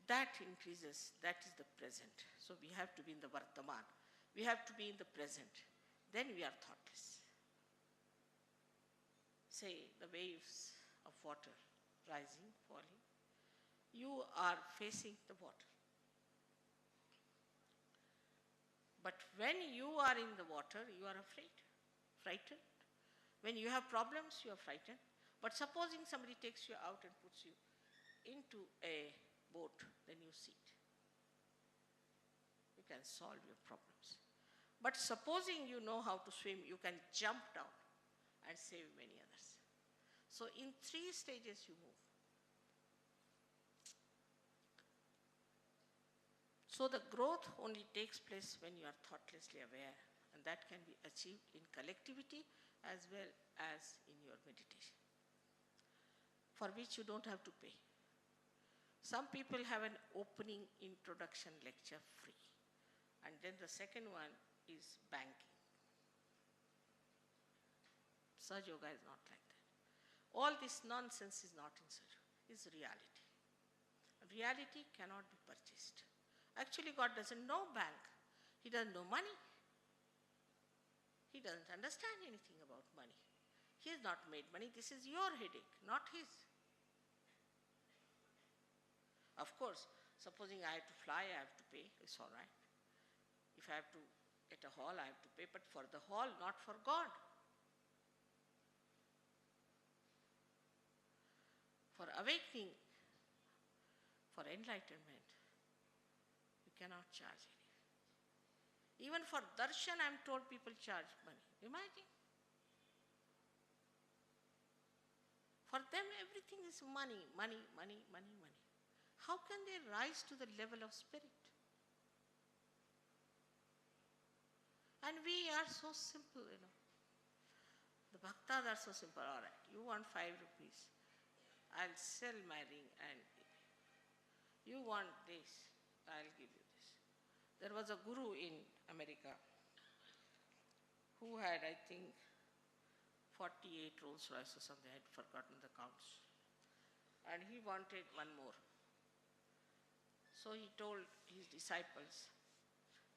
That increases, that is the present. So we have to be in the Vartaman. We have to be in the present. Then we are thoughtless. Say the waves of water rising, falling. You are facing the water. But when you are in the water, you are afraid, frightened. When you have problems, you are frightened. But supposing somebody takes you out and puts you into a boat, then you see it. You can solve your problems. But supposing you know how to swim, you can jump down and save many others. So in 3 stages you move. So the growth only takes place when you are thoughtlessly aware, and that can be achieved in collectivity as well as in your meditation, for which you don't have to pay. Some people have an opening introduction lecture free, and then the second one is banking. Sahaja Yoga is not like that. All this nonsense is not in Sahaja Yoga, it's reality. Reality cannot be purchased. Actually, God doesn't know bank. He doesn't know money. He doesn't understand anything about money. He has not made money. This is your headache, not his. Of course, supposing I have to fly, I have to pay. It's all right. If I have to get a hall, I have to pay, but for the hall, not for God. For awakening, for enlightenment, cannot charge any. Even for darshan, I am told people charge money. Imagine. For them, everything is money, money, money, money, money. How can they rise to the level of spirit? And we are so simple, The bhaktas are so simple. All right, you want 5 rupees. I'll sell my ring and you want this, I'll give you this. There was a guru in America who had, I think, 48 Rolls Royce or something. I had forgotten the counts. And he wanted one more. So he told his disciples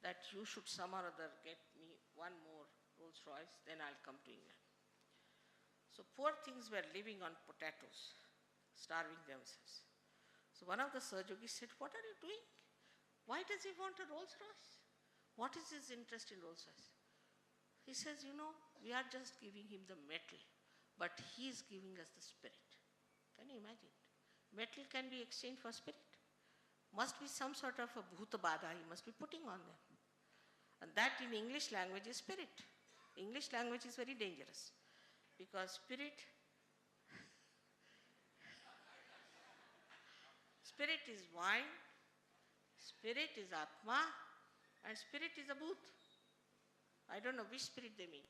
that you should some or other get me one more Rolls Royce, then I'll come to England. So poor things were living on potatoes, starving themselves. So one of the Sahajogis said, what are you doing? Why does he want a Rolls Royce? What is his interest in Rolls Royce? He says, we are just giving him the metal, but he is giving us the spirit. Can you imagine? Metal can be exchanged for spirit. Must be some sort of a bhutabada he must be putting on them. And that in English language is spirit. English language is very dangerous because spirit is wine, spirit is atma, and spirit is a bhoot. I don't know which spirit they mean.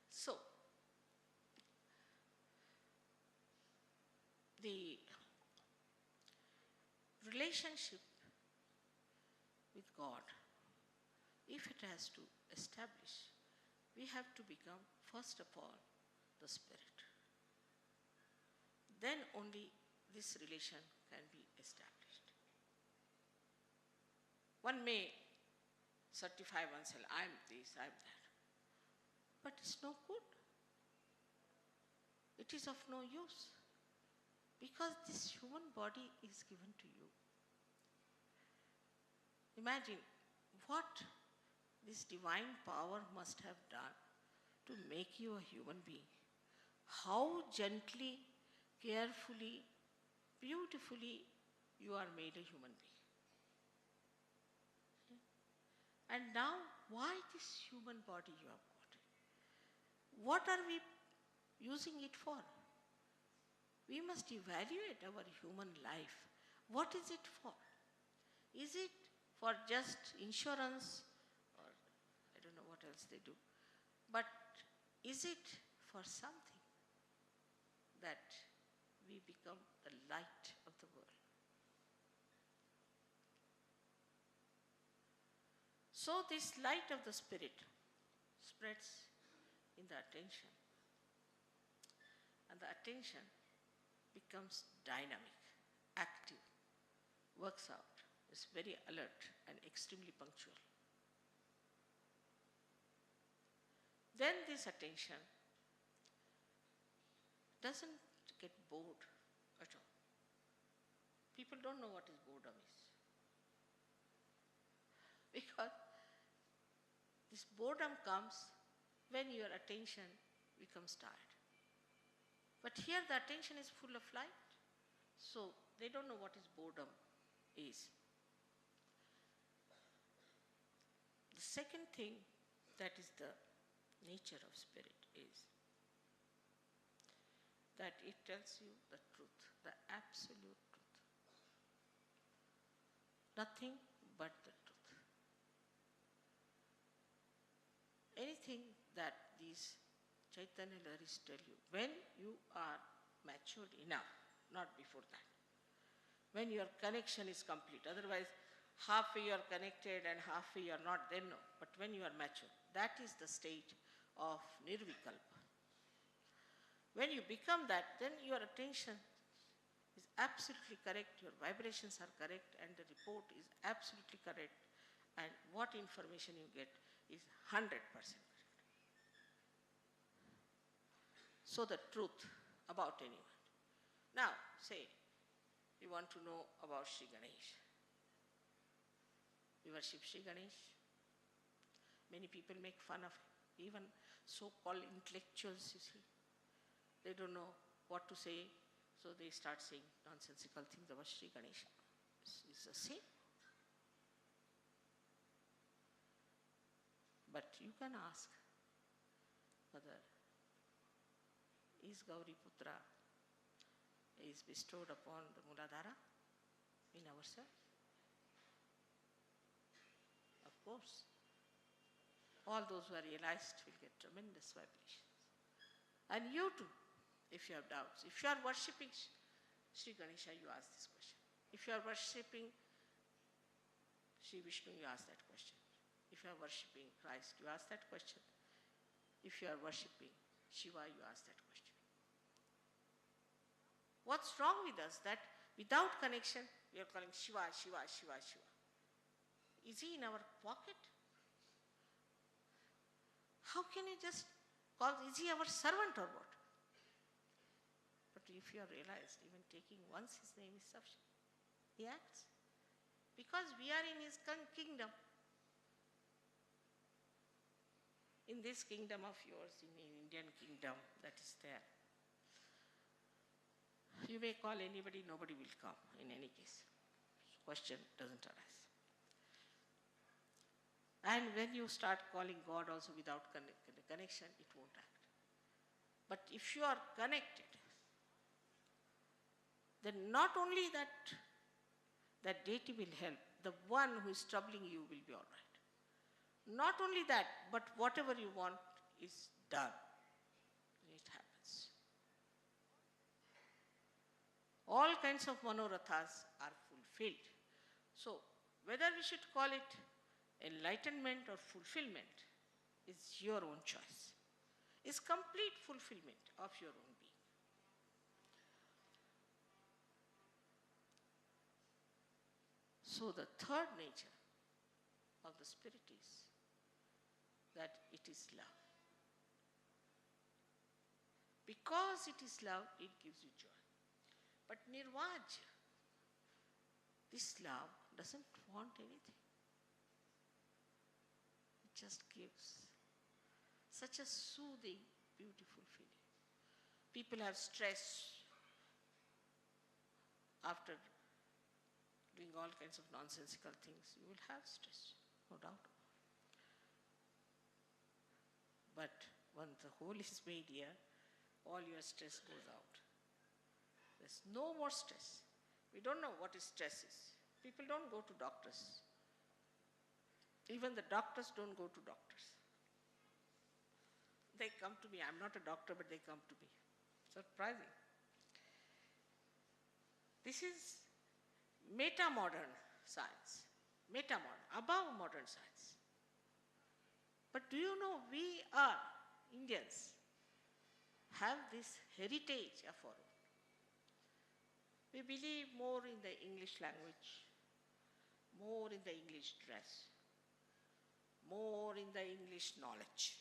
So, the relationship with God, if it has to establish, we have to become, first of all, the spirit. Then only this relation can be established. One may certify oneself, I am this, I am that. But it's no good. It is of no use. Because this human body is given to you. Imagine what this divine power must have done to make you a human being. How gently, carefully, beautifully you are made a human being. And now, why this human body you have got? What are we using it for? We must evaluate our human life. What is it for? Is it for just insurance, or I don't know what else they do, but is it for something that we become the light of the world? So this light of the spirit spreads in the attention, and the attention becomes dynamic, active, works out, is very alert and extremely punctual. Then this attention doesn't get bored at all. People don't know what is boredom is. Because this boredom comes when your attention becomes tired. But here the attention is full of light, so they don't know what is boredom is. The second thing that is the nature of spirit is that it tells you the truth, the absolute truth. Nothing but the truth. Anything that these Chaitanya Laharis tell you, when you are matured enough, not before that, when your connection is complete, otherwise halfway you are connected and halfway you are not, then no. But when you are mature, that is the state of Nirvikalpa. When you become that, then your attention is absolutely correct, your vibrations are correct, and the report is absolutely correct, and what information you get is 100% correct. So the truth about anyone. Now, say, you want to know about Sri Ganesh. We worship Sri Ganesh. Many people make fun of him. Even so-called intellectuals, you see. They don't know what to say, so they start saying nonsensical things about Sri Ganesh. It's the same. But you can ask whether is Gauri Putra is bestowed upon the Muladhara in ourselves? Of course. All those who are realized will get tremendous vibrations. And you too, if you have doubts. If you are worshipping Sri Ganesha, you ask this question. If you are worshipping Sri Vishnu, you ask that question. If you are worshipping Christ, you ask that question. If you are worshipping Shiva, you ask that question. What's wrong with us that without connection, we are calling Shiva, Shiva, Shiva, Shiva. Is he in our pocket? How can you just call, is he our servant or what? But if you have realized, even taking once his name is sufficient. He acts. Because we are in his kingdom. In this kingdom of yours, in the Indian kingdom that is there, you may call anybody, nobody will come in any case. Question doesn't arise. And when you start calling God also without connection, it won't act. But if you are connected, then not only that deity will help, the one who is troubling you will be all right. Not only that, but whatever you want is done. It happens. All kinds of manorathas are fulfilled. So, whether we should call it enlightenment or fulfillment is your own choice. It's complete fulfillment of your own being. So the third nature of the spirit is that it is love. Because it is love, it gives you joy. But Nirvaj, this love doesn't want anything. It just gives such a soothing, beautiful feeling. People have stress after doing all kinds of nonsensical things. You will have stress, no doubt. But when the whole is made here, all your stress goes out. There's no more stress. We don't know what is stress is. People don't go to doctors. Even the doctors don't go to doctors. They come to me. I'm not a doctor, but they come to me. Surprising. This is meta-modern science. Meta-modern, above modern science. But do you know, we are, Indians, have this heritage of our own. We believe more in the English language, more in the English dress, more in the English knowledge,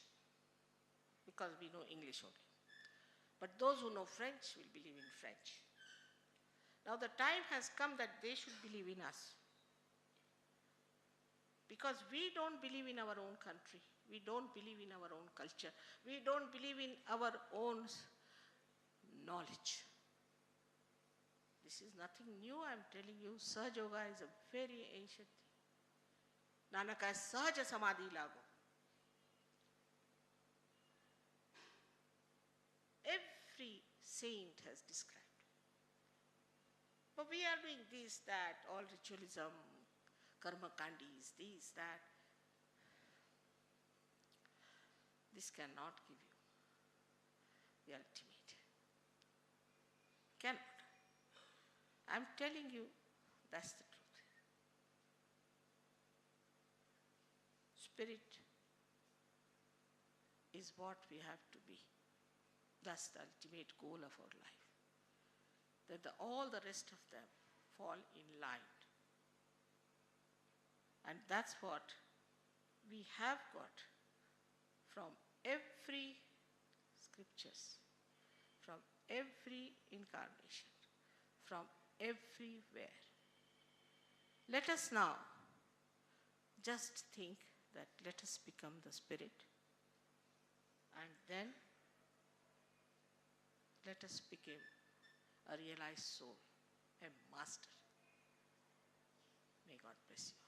because we know English only. But those who know French will believe in French. Now the time has come that they should believe in us. Because we don't believe in our own country. We don't believe in our own culture. We don't believe in our own knowledge. This is nothing new, I'm telling you. Sahaja Yoga is a very ancient thing. Nanaka Sahaja Samadhi Lago. Every saint has described. But we are doing this, that, all ritualism, karma kandis, this, that. This cannot give you the ultimate. Cannot. I'm telling you, that's the truth. Spirit is what we have to be. That's the ultimate goal of our life. That all the rest of them fall in line. And that's what we have got from every scriptures, from every incarnation, from everywhere. Let us now just think that let us become the spirit, and then let us become a realized soul, a master. May God bless you.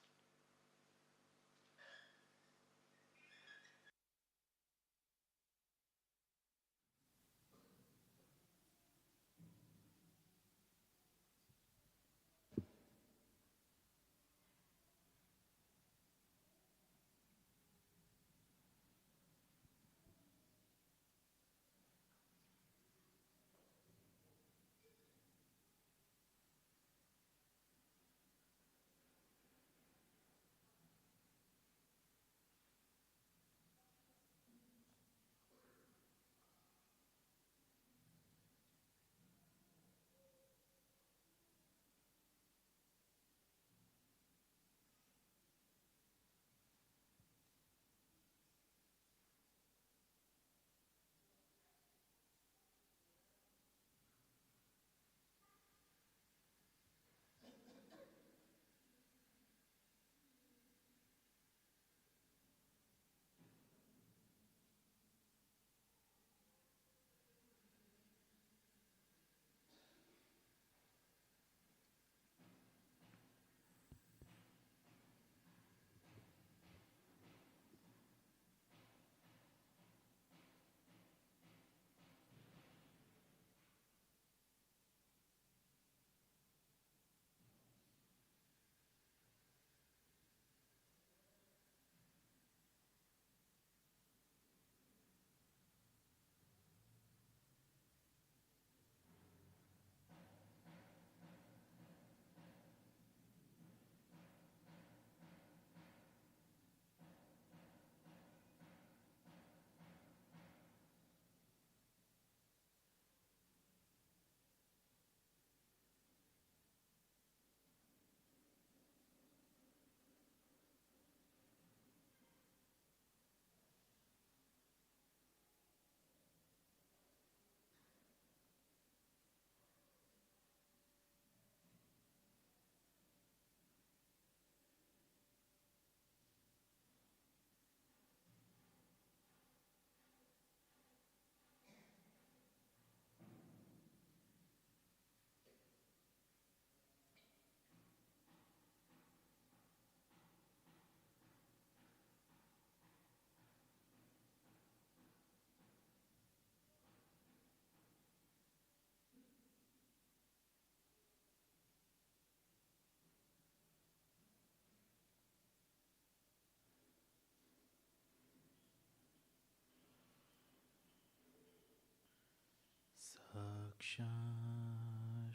रक्षा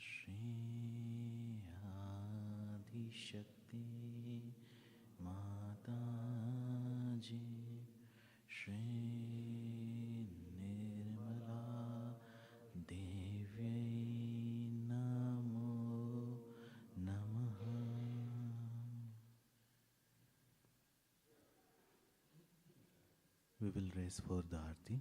श्री आदिशक्ति माता जी श्री निर्मला देव्यै नमो नमः। We will raise for the Aarti.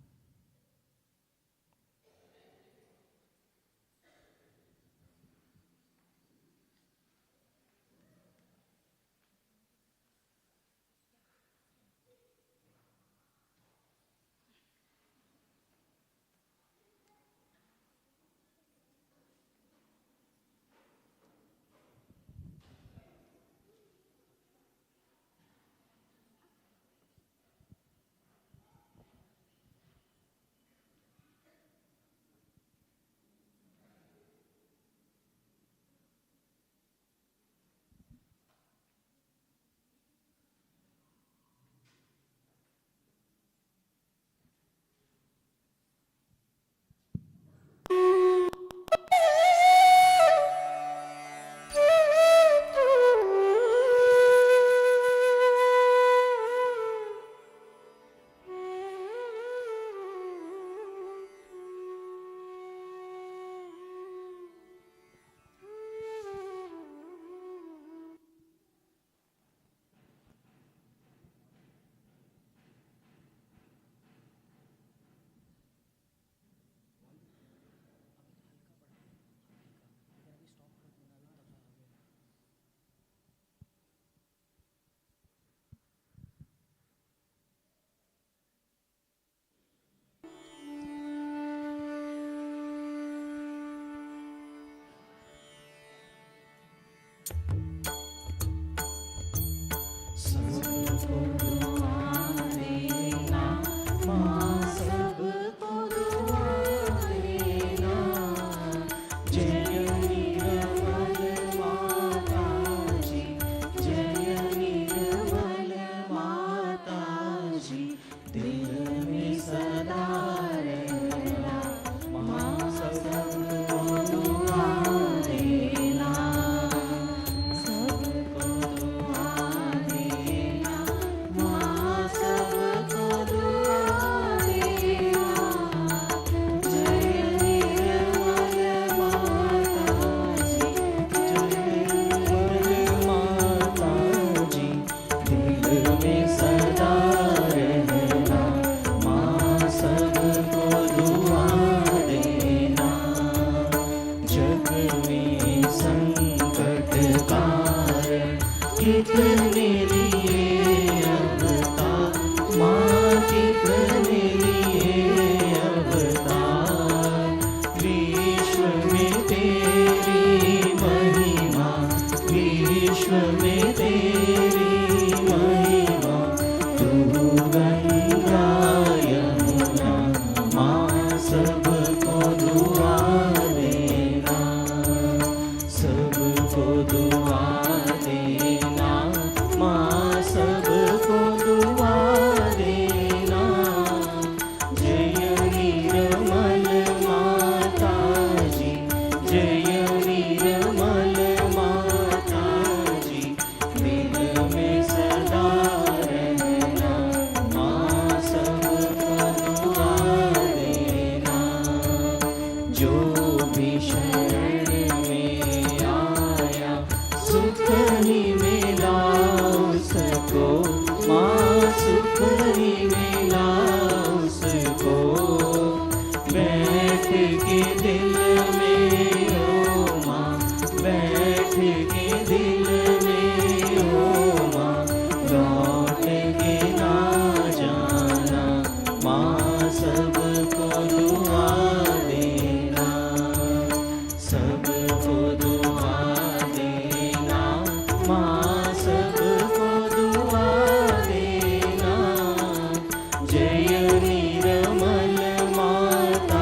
जय निर्मल माता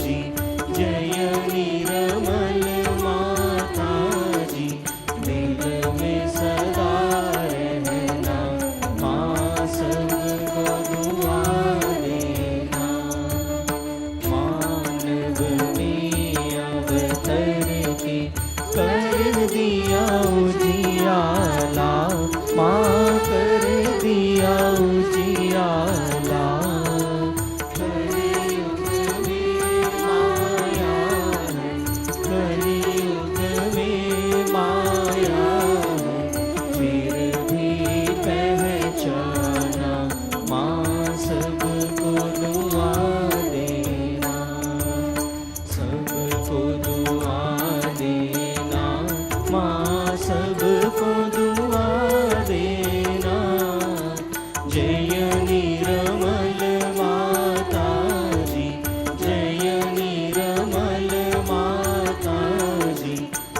जी जय दिया उजियाला, कलियुग में माया है, कलियुग में माया है, फिर भी पहचाना माँ सबको दुआ देना, सबको दुआ देना, माँ सबको दुआ देना। जय निर्मल माता जी, जय निर्मल माता जी,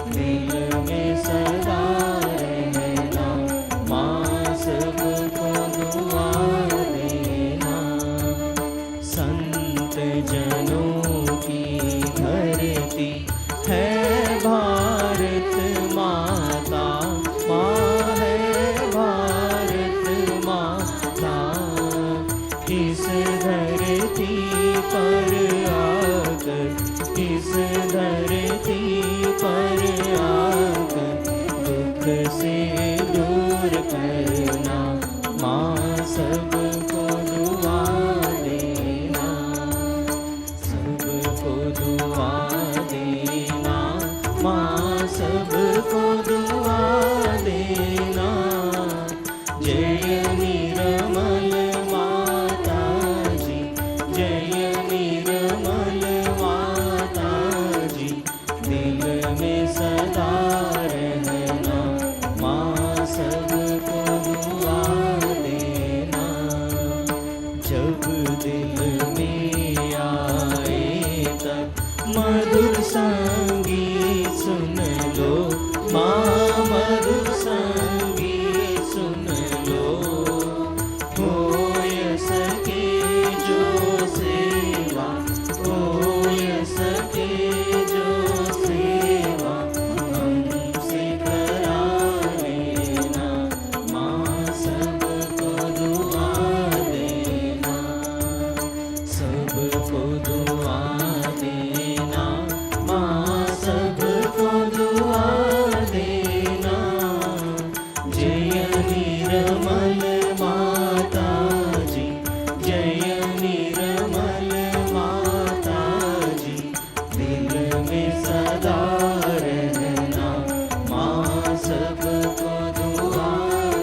दिल में सदा रहना, माँ सबको दुआ देना। संत जनों की धरती है भारत माता, माँ है भारत माता। इस धरती पर आकर, इस धरती पर आकर, दुख से दूर करना, माँ सबको दुआ देना, सबको दुआ देना, माँ सबको दुआ देना। जय निर्मल माता जी, जय निर्मल माता जी, दिल में सदा रहना, माँ सबको दुआ देना। जब दिल में आए तब मधुर संगीत सुन लो, माँ मधुर संगीत सुन लो। होय सके जो सेवा, होय सके जो सेवा, हमसे करा लेना, माँ सबको दुआ देना, सबको दुआ देना, माँ सबको दुआ देना। जय निर्मल माता जी, जय निर्मल माता जी, दिल में सदा रहना, माँ सबको दुआ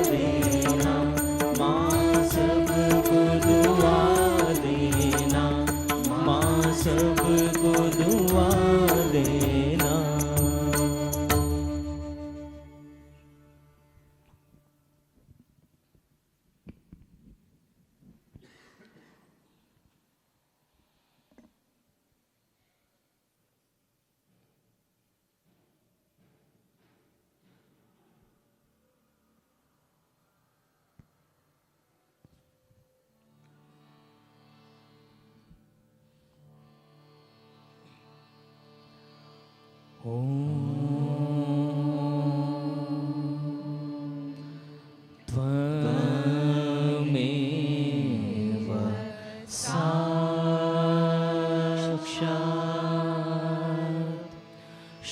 देना, माँ सबको दुआ देना, माँ सबको दुआ देना। त्वमेव साक्षात्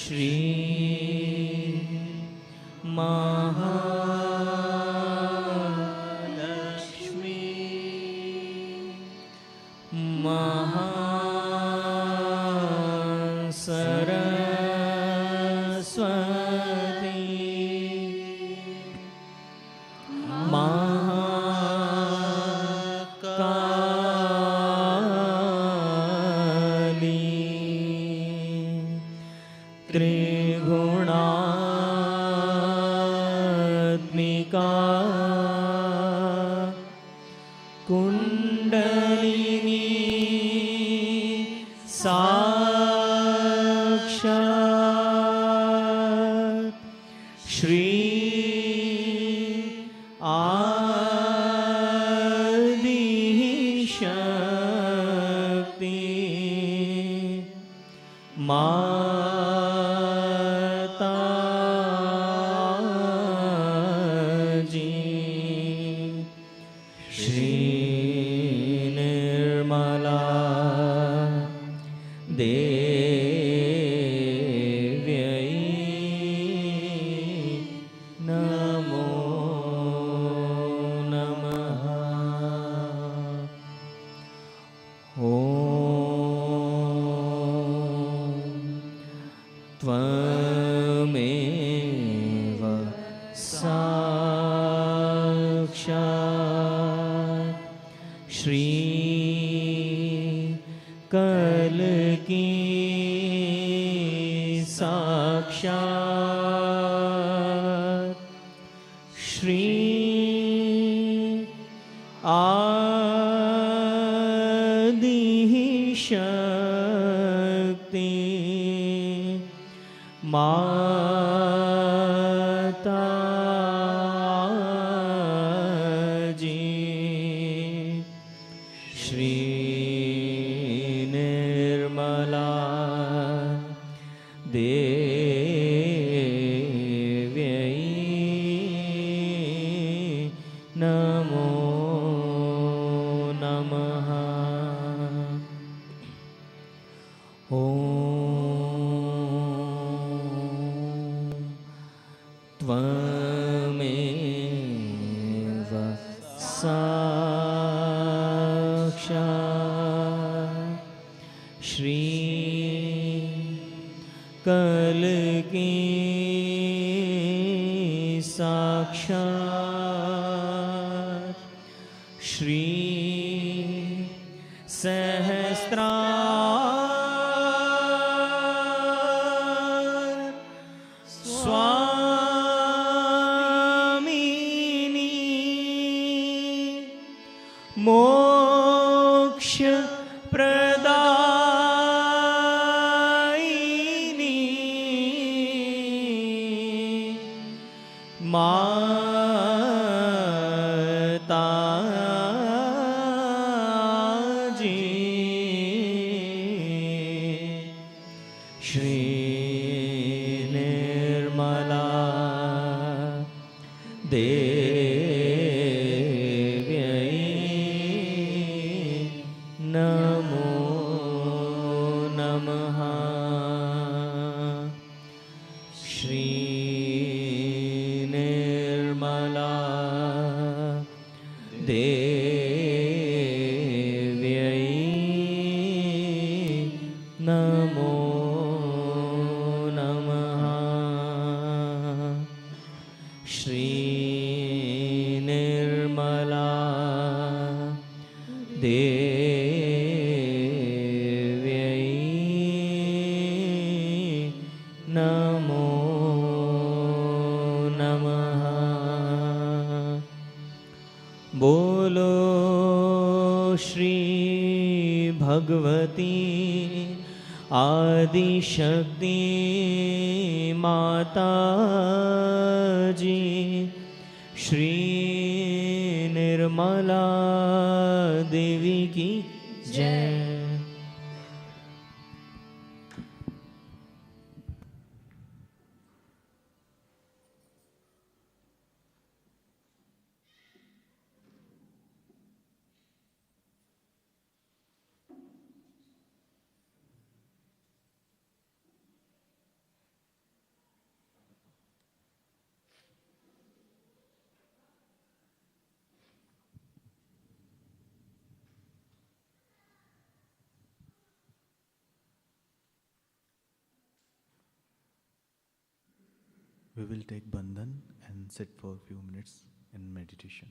श्री महालक्ष्मी त्रिगुणात्मिका कुंडलिनी साक्षात् श्री आदिशक्ति माता जी श्री निर्मला त्वमेव साक्षात् श्री कल्की साक्षात् श्री आदि शक्ति माता जी श्री निर्मला देव्यै नमो नमः ॐ त्वमेव साक्षात् श्री कल्की साक्षात् श्री सहस्रार स्वामिनी मोक्ष प्रदायिनी माता जी श्री निर्मला देव्यै नमो नमः श्री निर्मला देव्यै नमो नमः श्री निर्मला देव्यै नमो नमः बोलो श्री भगवती आदिशक्ति माता जी श्री निर्मला देवी की जय। We will take Bandhan and sit for a few minutes in meditation.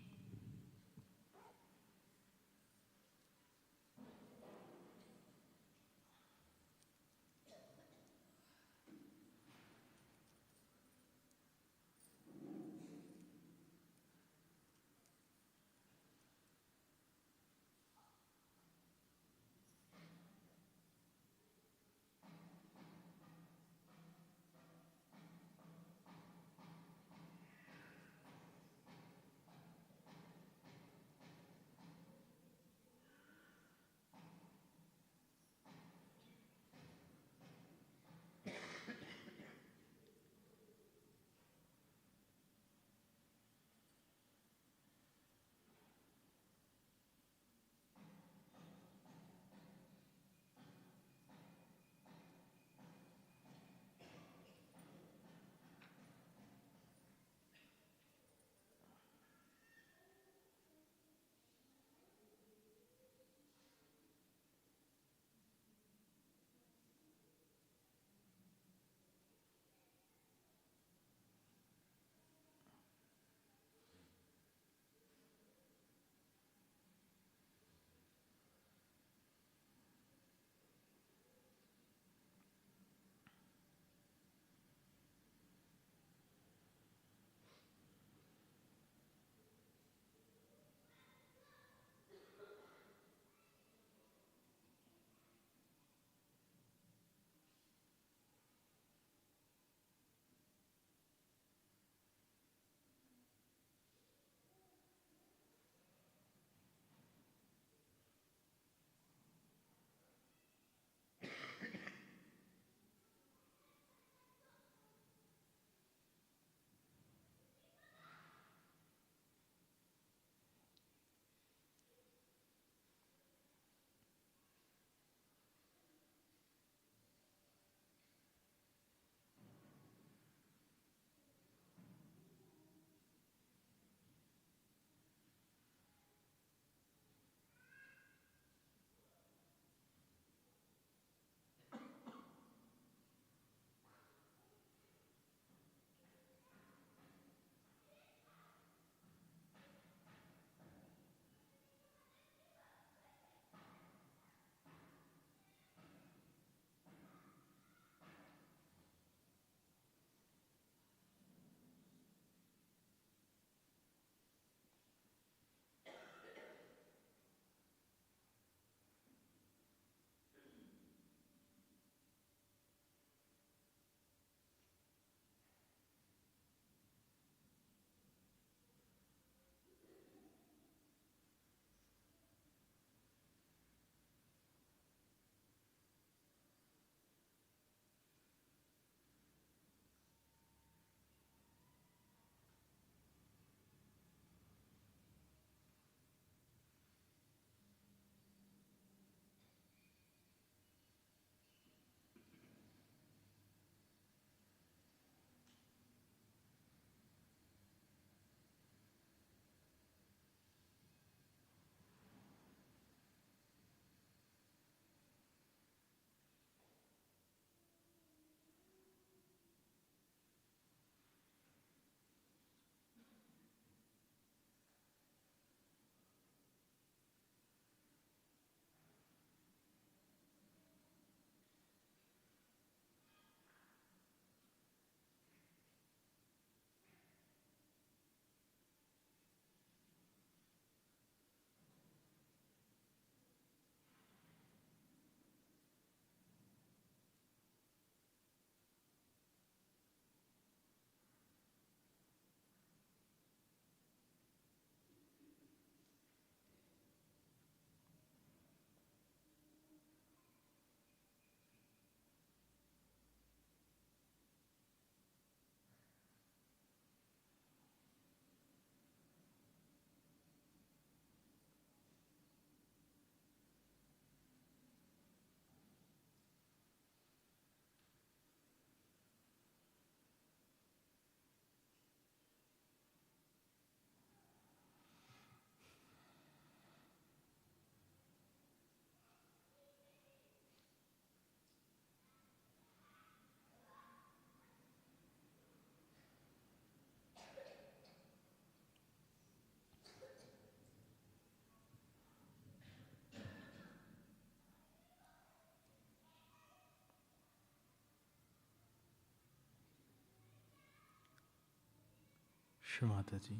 Shamata ji,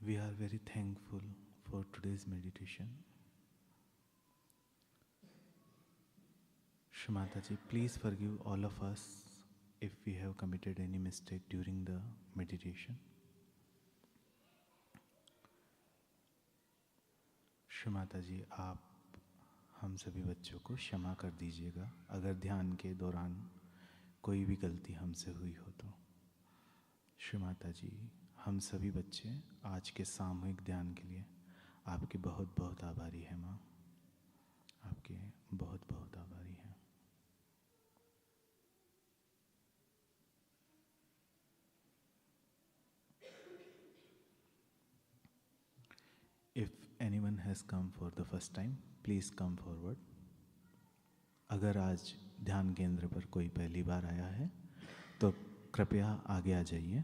we are very thankful for today's meditation. Shamata ji, please forgive all of us if we have committed any mistake during the meditation. Shamata ji, आप हम सभी बच्चों को क्षमा कर दीजिएगा अगर ध्यान के दौरान कोई भी गलती हमसे हुई हो तो। श्रीमाता जी, हम सभी बच्चे आज के सामूहिक ध्यान के लिए आपके बहुत बहुत आभारी हैं माँ, आपके बहुत बहुत आभारी हैं। If anyone has come for the first time, please come forward. अगर आज ध्यान केंद्र पर कोई पहली बार आया है तो कृपया आगे आ जाइए।